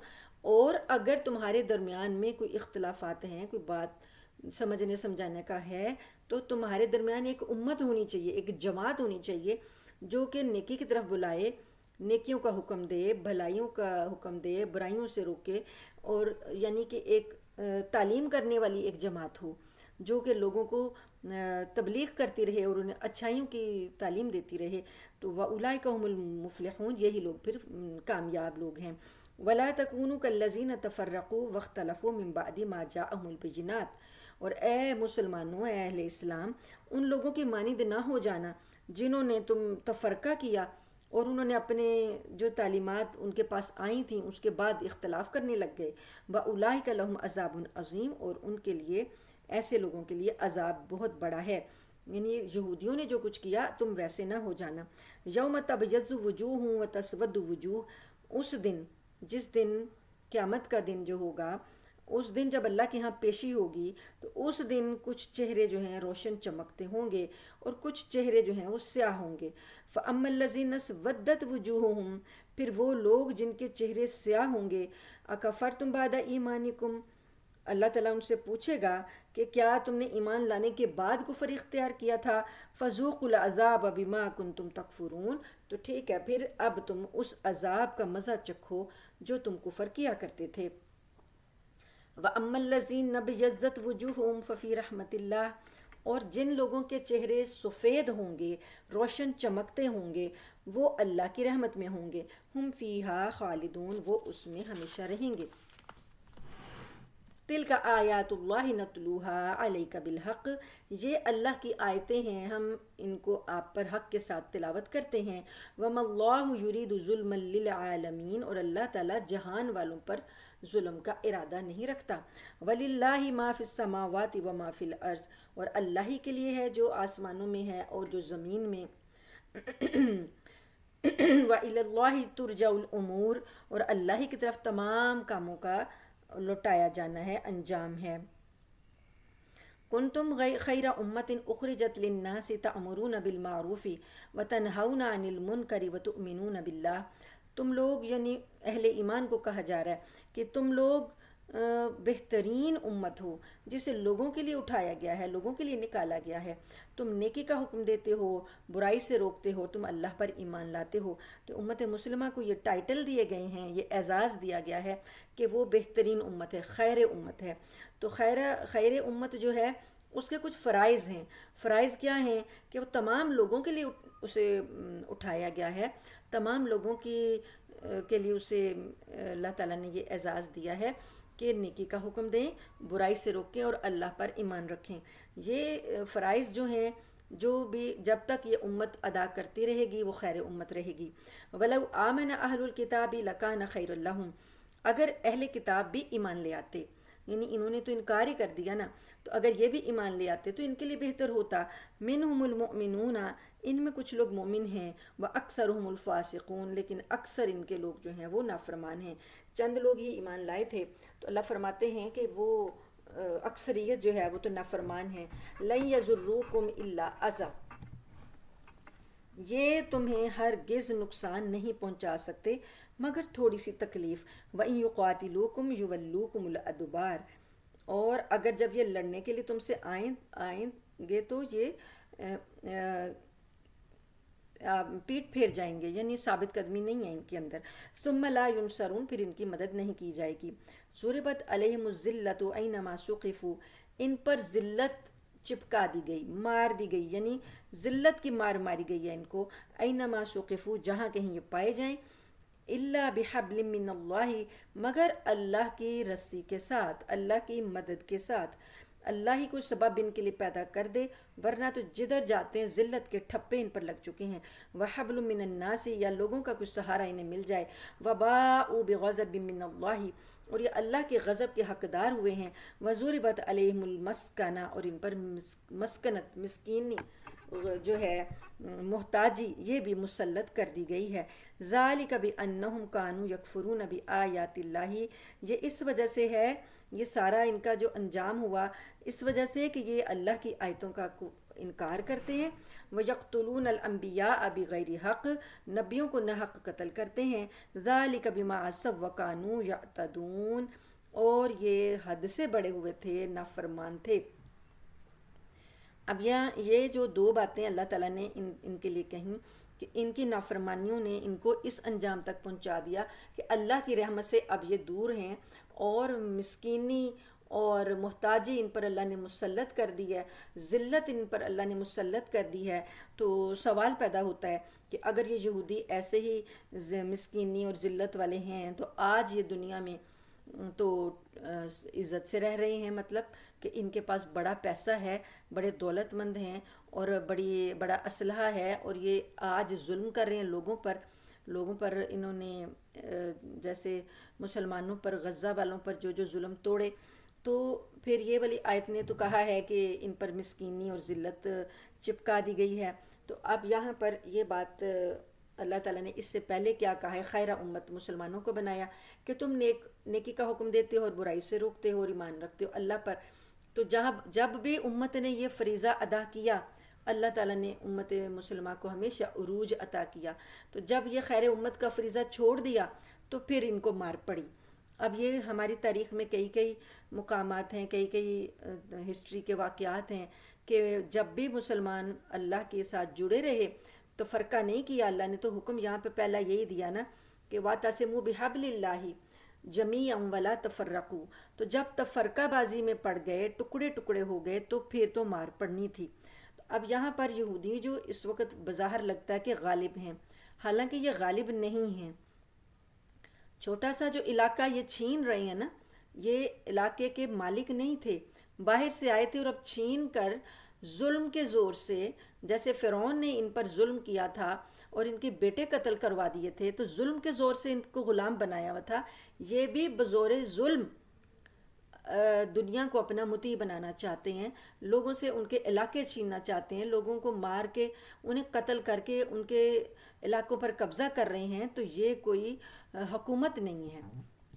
اور اگر تمہارے درمیان میں کوئی اختلافات ہیں، کوئی بات سمجھنے سمجھانے کا ہے، تو تمہارے درمیان ایک امت ہونی چاہیے، ایک جماعت ہونی چاہیے جو کہ نیکی کی طرف بلائے، نیکیوں کا حکم دے، بھلائیوں کا حکم دے، برائیوں سے روکے، اور یعنی کہ ایک تعلیم کرنے والی ایک جماعت ہو جو کہ لوگوں کو تبلیغ کرتی رہے اور انہیں اچھائیوں کی تعلیم دیتی رہے۔ تو وَأُولَٰئِكَ هُمُ الْمُفْلِحُونَ، یہی لوگ پھر کامیاب لوگ ہیں۔ وَلَا تَكُونُوا كَالَّذِينَ تَفَرَّقُوا وَاخْتَلَفُوا مِن بَعْدِ مَا جَاءَهُمُ الْبَيِّنَاتُ، اور اے مسلمانوں، اے اہل اسلام، ان لوگوں کی مانند نہ ہو جانا جنہوں نے تم تفرقہ کیا اور انہوں نے اپنے جو تعلیمات ان کے پاس آئی تھیں اس کے بعد اختلاف کرنے لگ گئے. وَأُولَٰئِكَ لَهُمْ عَذَابٌ عَظِيمٌ، اور ان کے لیے ایسے لوگوں کے لیے عذاب بہت بڑا ہے. یعنی یہودیوں نے جو کچھ کیا تم ویسے نہ ہو جانا. یوم تبیض وجوہ وتسود وجوہ، اس دن، جس دن قیامت کا دن جو ہوگا، اس دن جب اللہ کے ہاں پیشی ہوگی تو اس دن کچھ چہرے جو ہیں روشن چمکتے ہوں گے اور کچھ چہرے جو ہیں وہ سیاہ ہوں گے. فَأَمَّا الَّذِينَ اسْوَدَّتْ وُجُوهُهُمْ، پھر وہ لوگ جن کے چہرے سیاہ ہوں گے. اَكَفَرْتُمْ بَعْدَ ایمانکم، اللہ تعالیٰ ان سے پوچھے گا کہ کیا تم نے ایمان لانے کے بعد کفر اختیار کیا تھا. فَذُوقُوا الْعَذَابَ بِمَا كُنْتُمْ تَكْفُرُونَ، تو ٹھیک ہے پھر اب تم اس عذاب کا مزہ چکھو جو تم کفر کیا کرتے تھے. وَأَمَّا الَّذِينَ ابْيَضَّتْ وُجُوهُهُمْ فَفِي رَحْمَةِ اللَّهِ، اور جن لوگوں کے چہرے سفید ہوں گے، روشن چمکتے ہوں گے، وہ اللہ کی رحمت میں ہوں گے. ہم فیہا خالدون، وہ اس میں ہمیشہ رہیں گے. تلک آیات اللہ نتلوہا علیک بالحق، یہ اللہ کی آیتیں ہیں، ہم ان کو آپ پر حق کے ساتھ تلاوت کرتے ہیں. وما اللہ یرید ظلما للعالمین، اور اللہ تعالیٰ جہان والوں پر ظلم کا ارادہ نہیں رکھتا. وللہ ما فی السماوات وما فی الارض، اور اللہ ہی کے لیے ہے جو آسمانوں میں ہے اور جو زمین میں. وَإِلَى اللَّهِ تُرْجَعُ الْأُمُورُ، اور اللہ ہی کی طرف تمام کاموں کا لوٹایا جانا ہے، انجام ہے. کنتم خیر امت اخرجت للناس تأمرون بالمعروف وتنہون عن المنکر وتؤمنون باللہ، تم لوگ، یعنی اہل ایمان کو کہا جا رہا ہے کہ تم لوگ بہترین امت ہو جسے لوگوں کے لیے اٹھایا گیا ہے، لوگوں کے لیے نکالا گیا ہے. تم نیکی کا حکم دیتے ہو، برائی سے روکتے ہو، تم اللہ پر ایمان لاتے ہو. تو امت مسلمہ کو یہ ٹائٹل دیے گئے ہیں، یہ اعزاز دیا گیا ہے کہ وہ بہترین امت ہے، خیر امت ہے. تو خیر امت جو ہے اس کے کچھ فرائض ہیں. فرائض کیا ہیں کہ وہ تمام لوگوں کے لیے اسے اٹھایا گیا ہے، تمام لوگوں کے لیے اسے اللہ تعالیٰ نے یہ اعزاز دیا ہے کہ نیکی کا حکم دیں، برائی سے روکیں اور اللہ پر ایمان رکھیں. یہ فرائض جو ہیں، جو بھی جب تک یہ امت ادا کرتی رہے گی وہ خیر امت رہے گی. وَلَوْ آمَنَ أَهْلُ الْكِتَابِ لَكَانَ خَيْرًا لَهُمْ، اگر اہل کتاب بھی ایمان لے آتے، یعنی انہوں نے تو انکار ہی کر دیا نا، تو اگر یہ بھی ایمان لے آتے تو ان کے لیے بہتر ہوتا. منہم المؤمنون، ان میں کچھ لوگ مومن ہیں، واکثرهم الفاسقون، لیکن اکثر ان کے لوگ جو ہیں وہ نافرمان ہیں. چند لوگ ہی ایمان لائے تھے، تو اللہ فرماتے ہیں کہ وہ اکثریت جو ہے وہ تو نافرمان ہیں. لن یضروکم الا اذی، یہ تمہیں ہرگز نقصان نہیں پہنچا سکتے مگر تھوڑی سی تکلیف. وَإِن يُقَاتِلُوكُمْ يُوَلُّوكُمُ الْأَدْبَارَ، اور اگر جب یہ لڑنے کے لیے تم سے آئیں گے تو یہ پیٹ پھیر جائیں گے، یعنی ثابت قدمی نہیں ہے ان کے اندر. ثُمَّ لَا يُنصَرُونَ، پھر ان کی مدد نہیں کی جائے گی. ضُرِبَتْ عَلَيْهِمُ الذِّلَّةُ أَيْنَمَا ثُقِفُوا، ان پر ذلت چپکا دی گئی، مار دی گئی، یعنی ذلت کی مار ماری گئی ہے ان کو. اینما ثقفوا، جہاں کہیں یہ پائے جائیں. الا بحبل من اللہ، مگر اللہ کی رسی کے ساتھ، اللہ کی مدد کے ساتھ. اللہ ہی کوئی سبب ان کے لیے پیدا کر دے، ورنہ تو جدھر جاتے ہیں ذلت کے ٹھپے ان پر لگ چکے ہیں. وحبل من الناس، یا لوگوں کا کچھ سہارا انہیں مل جائے. وباءوا بغضب من اللہ، اور یہ اللہ کے غضب کے حقدار ہوئے ہیں. وضربت علیہم المسکنہ، اور ان پر مسکنت، مسکینی جو ہے، محتاجی، یہ بھی مسلط کر دی گئی ہے. ذالک بانہم کانوا یکفرون بآیات اللہ، یہ اس وجہ سے ہے، یہ سارا ان کا جو انجام ہوا اس وجہ سے کہ یہ اللہ کی آیتوں کا انکار کرتے ہیں. وَيَقْتُلُونَ الْأَنْبِيَاءَ بِغَيْرِ حق، نبیوں کو ناحق قتل کرتے ہیں. ذَلِكَ بِمَا عَصَوا وَكَانُوا يَعْتَدُونَ، اور یہ حد سے بڑے ہوئے تھے، نافرمان تھے. اب یہ جو دو باتیں اللہ تعالیٰ نے ان کے لیے کہیں کہ ان کی نافرمانیوں نے ان کو اس انجام تک پہنچا دیا کہ اللہ کی رحمت سے اب یہ دور ہیں، اور مسکینی اور محتاجی ان پر اللہ نے مسلط کر دی ہے، ذلت ان پر اللہ نے مسلط کر دی ہے. تو سوال پیدا ہوتا ہے کہ اگر یہ یہودی ایسے ہی مسکینی اور ذلت والے ہیں تو آج یہ دنیا میں تو عزت سے رہ رہے ہیں، مطلب کہ ان کے پاس بڑا پیسہ ہے، بڑے دولت مند ہیں اور بڑا اسلحہ ہے، اور یہ آج ظلم کر رہے ہیں لوگوں پر انہوں نے جیسے مسلمانوں پر، غزہ والوں پر جو جو ظلم توڑے، تو پھر یہ والی آیت نے تو کہا ہے کہ ان پر مسکینی اور ذلت چپکا دی گئی ہے۔ تو اب یہاں پر یہ بات اللہ تعالیٰ نے اس سے پہلے کیا کہا ہے، خیر امت مسلمانوں کو بنایا کہ تم نیکی کا حکم دیتے ہو اور برائی سے روکتے ہو اور ایمان رکھتے ہو اللہ پر۔ تو جب بھی امت نے یہ فریضہ ادا کیا، اللہ تعالیٰ نے امت مسلمہ کو ہمیشہ عروج عطا کیا۔ تو جب یہ خیر امت کا فریضہ چھوڑ دیا تو پھر ان کو مار پڑی۔ اب یہ ہماری تاریخ میں کئی مقامات ہیں، کئی ہسٹری کے واقعات ہیں کہ جب بھی مسلمان اللہ کے ساتھ جڑے رہے تو فرقہ نہیں کیا۔ اللہ نے تو حکم یہاں پہ پہلا یہی دیا نا کہ وَاعْتَصِمُوا بِحَبْلِ اللَّهِ جَمِيعًا وَلَا تَفَرَّقُوا۔ تو جب تفرقہ بازی میں پڑ گئے، ٹکڑے ٹکڑے ہو گئے، تو پھر تو مار پڑنی تھی۔ اب یہاں پر یہودی جو اس وقت بظاہر لگتا ہے کہ غالب ہیں، حالانکہ یہ غالب نہیں ہیں۔ چھوٹا سا جو علاقہ یہ چھین رہے ہیں نا، یہ علاقے کے مالک نہیں تھے، باہر سے آئے تھے، اور اب چھین کر ظلم کے زور سے، جیسے فرعون نے ان پر ظلم کیا تھا اور ان کے بیٹے قتل کروا دیے تھے، تو ظلم کے زور سے ان کو غلام بنایا ہوا تھا، یہ بھی بزور ظلم دنیا کو اپنا مطیع بنانا چاہتے ہیں، لوگوں سے ان کے علاقے چھیننا چاہتے ہیں، لوگوں کو مار کے انہیں قتل کر کے ان کے علاقوں پر قبضہ کر رہے ہیں۔ تو یہ کوئی حکومت نہیں ہے،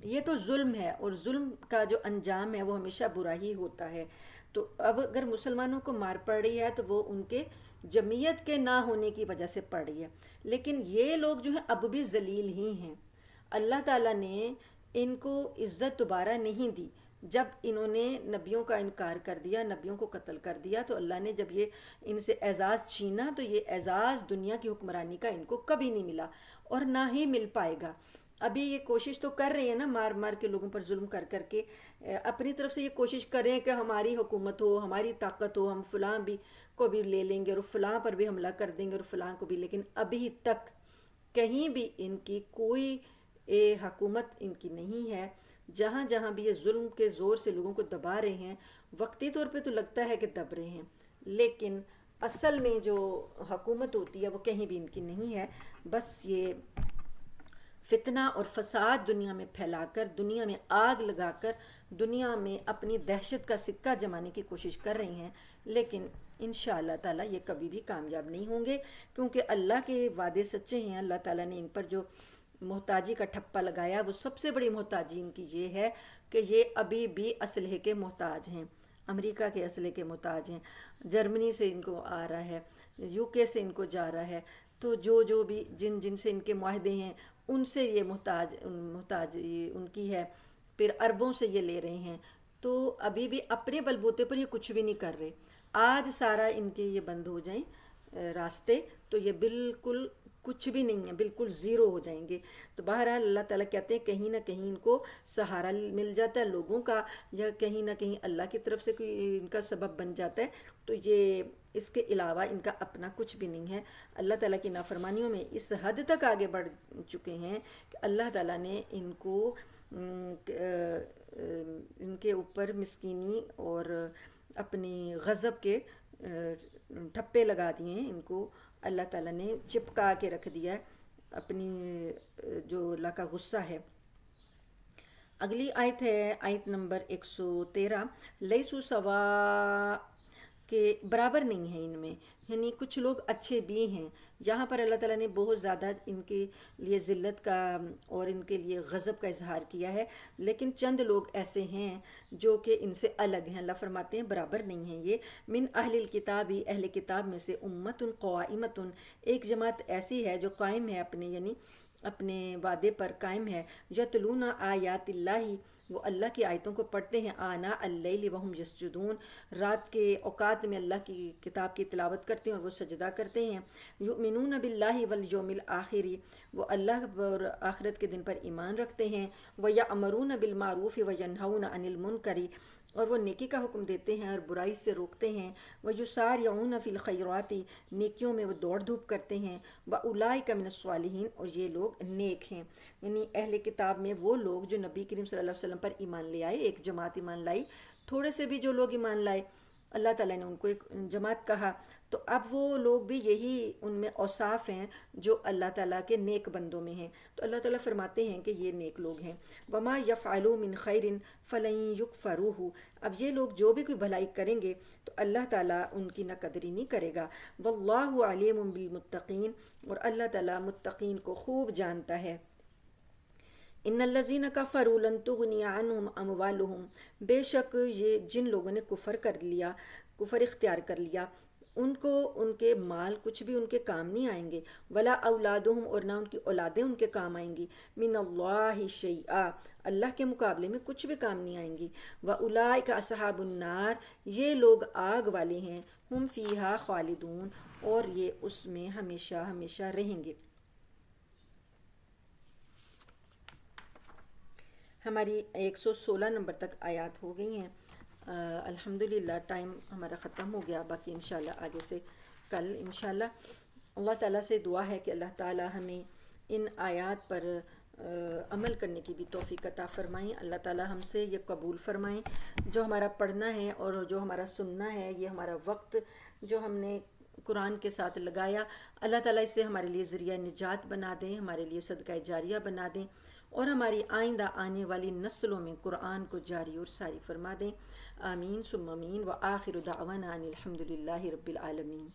یہ تو ظلم ہے، اور ظلم کا جو انجام ہے وہ ہمیشہ برا ہی ہوتا ہے۔ تو اب اگر مسلمانوں کو مار پڑ رہی ہے تو وہ ان کے جمعیت کے نہ ہونے کی وجہ سے پڑ رہی ہے، لیکن یہ لوگ جو ہیں اب بھی ذلیل ہی ہیں۔ اللہ تعالیٰ نے ان کو عزت دوبارہ نہیں دی جب انہوں نے نبیوں کا انکار کر دیا، نبیوں کو قتل کر دیا، تو اللہ نے جب یہ ان سے اعزاز چھینا تو یہ اعزاز دنیا کی حکمرانی کا ان کو کبھی نہیں ملا اور نہ ہی مل پائے گا۔ ابھی یہ کوشش تو کر رہے ہیں نا، مار مار کے لوگوں پر ظلم کر کر کے اپنی طرف سے یہ کوشش کر رہے ہیں کہ ہماری حکومت ہو، ہماری طاقت ہو، ہم فلاں بھی کو بھی لے لیں گے اور فلاں پر بھی حملہ کر دیں گے اور فلاں کو بھی، لیکن ابھی تک کہیں بھی ان کی کوئی حکومت ان کی نہیں ہے۔ جہاں جہاں بھی یہ ظلم کے زور سے لوگوں کو دبا رہے ہیں، وقتی طور پہ تو لگتا ہے کہ دب رہے ہیں، لیکن اصل میں جو حکومت ہوتی ہے وہ کہیں بھی ان کی نہیں ہے۔ بس یہ فتنہ اور فساد دنیا میں پھیلا کر، دنیا میں آگ لگا کر، دنیا میں اپنی دہشت کا سکہ جمانے کی کوشش کر رہی ہیں، لیکن انشاءاللہ تعالیٰ یہ کبھی بھی کامیاب نہیں ہوں گے، کیونکہ اللہ کے وعدے سچے ہیں۔ اللہ تعالیٰ نے ان پر جو محتاجی کا ٹھپا لگایا، وہ سب سے بڑی محتاجی ان کی یہ ہے کہ یہ ابھی بھی اسلحے کے محتاج ہیں، امریکہ کے اسلحے کے محتاج ہیں، جرمنی سے ان کو آ رہا ہے، یو کے سے ان کو جا رہا ہے، تو جو بھی جن سے ان کے معاہدے ہیں ان سے یہ محتاج ان کی ہے، پھر عربوں سے یہ لے رہے ہیں، تو ابھی بھی اپنے بلبوتے پر یہ کچھ بھی نہیں کر رہے۔ آج سارا ان کے یہ بند ہو جائیں راستے تو یہ بالکل کچھ بھی نہیں ہے، بالکل زیرو ہو جائیں گے۔ تو بہرحال اللہ تعالیٰ کہتے ہیں کہیں نہ کہیں ان کو سہارا مل جاتا ہے لوگوں کا، یا کہیں نہ کہیں اللہ کی طرف سے کوئی ان کا سبب بن جاتا ہے، تو یہ اس کے علاوہ ان کا اپنا کچھ بھی نہیں ہے۔ اللہ تعالیٰ کی نافرمانیوں میں اس حد تک آگے بڑھ چکے ہیں کہ اللہ تعالیٰ نے ان کو ان کے اوپر مسکینی اور اپنی غضب کے ٹھپے لگا دیے ہیں، ان کو اللہ تعالیٰ نے چپکا کے رکھ دیا ہے، اپنی جو اللہ کا غصہ ہے۔ اگلی آیت ہے آیت نمبر 113، لیسو سوا، کہ برابر نہیں ہیں ان میں، یعنی کچھ لوگ اچھے بھی ہیں۔ یہاں پر اللہ تعالیٰ نے بہت زیادہ ان کے لیے ذلت کا اور ان کے لیے غضب کا اظہار کیا ہے، لیکن چند لوگ ایسے ہیں جو کہ ان سے الگ ہیں۔ اللہ فرماتے ہیں برابر نہیں ہیں یہ، من اہل الکتابی، اہل کتاب میں سے، امت قائمت، ایک جماعت ایسی ہے جو قائم ہے اپنے وعدے پر قائم ہے، یتلون آیات اللہ، وہ اللہ کی آیتوں کو پڑھتے ہیں، آنا اللیل وہم یسجدون، رات کے اوقات میں اللہ کی کتاب کی تلاوت کرتے ہیں اور وہ سجدہ کرتے ہیں، یؤمنون باللہ والیوم الآخر، وہ اللہ اور آخرت کے دن پر ایمان رکھتے ہیں، ویأمرون بالمعروف وینہون عن المنکر، اور وہ نیکی کا حکم دیتے ہیں اور برائی سے روکتے ہیں، وَيُسَارِعُونَ فِي الْخَيْرَاتِ نیکیوں میں وہ دوڑ دھوپ کرتے ہیں، وَأُولَٰئِکَ مِنَ الصَّالِحِینَ اور یہ لوگ نیک ہیں۔ یعنی اہل کتاب میں وہ لوگ جو نبی کریم صلی اللہ علیہ وسلم پر ایمان لے آئے، ایک جماعت ایمان لائی، تھوڑے سے بھی جو لوگ ایمان لائے، اللہ تعالیٰ نے ان کو ایک جماعت کہا، تو اب وہ لوگ بھی یہی ان میں اوصاف ہیں جو اللہ تعالیٰ کے نیک بندوں میں ہیں، تو اللہ تعالیٰ فرماتے ہیں کہ یہ نیک لوگ ہیں۔ وَمَا يَفْعَلُوا مِنْ خَيْرٍ فَلَن يُكْفَرُوهُ اب یہ لوگ جو بھی کوئی بھلائی کریں گے تو اللہ تعالیٰ ان کی ناقدری نہیں کرے گا۔ وَاللَّهُ عَلِيمٌ بِالْمُتَّقِينَ اور اللہ تعالیٰ متقین کو خوب جانتا ہے۔ ان الذین کفروا لن تغنی عنہم اموالہم بے شک یہ جن لوگوں نے کفر اختیار کر لیا، ان کو ان کے مال کچھ بھی ان کے کام نہیں آئیں گے، ولا اولادہم اور نہ ان کی اولادیں ان کے کام آئیں گی، من اللہ شیئا اللہ کے مقابلے میں کچھ بھی کام نہیں آئیں گی، واولئک اصحاب النار یہ لوگ آگ والے ہیں، ہم فیہا خالدون اور یہ اس میں ہمیشہ ہمیشہ رہیں گے۔ ہماری 116 نمبر تک آیات ہو گئی ہیں۔ الحمدللہ ٹائم ہمارا ختم ہو گیا، باقی انشاءاللہ آگے سے کل انشاءاللہ۔ اللہ تعالیٰ سے دعا ہے کہ اللہ تعالیٰ ہمیں ان آیات پر عمل کرنے کی بھی توفیق عطا فرمائیں، اللہ تعالیٰ ہم سے یہ قبول فرمائیں۔ جو ہمارا پڑھنا ہے اور جو ہمارا سننا ہے، یہ ہمارا وقت جو ہم نے قرآن کے ساتھ لگایا، اللہ تعالیٰ اسے ہمارے لیے ذریعہ نجات بنا دیں، ہمارے لیے صدقہ جاریہ بنا دیں، اور ہماری آئندہ آنے والی نسلوں میں قرآن کو جاری اور ساری فرما دیں۔ آمین ثم آمین، وآخر دعوانا ان الحمد للہ رب العالمین۔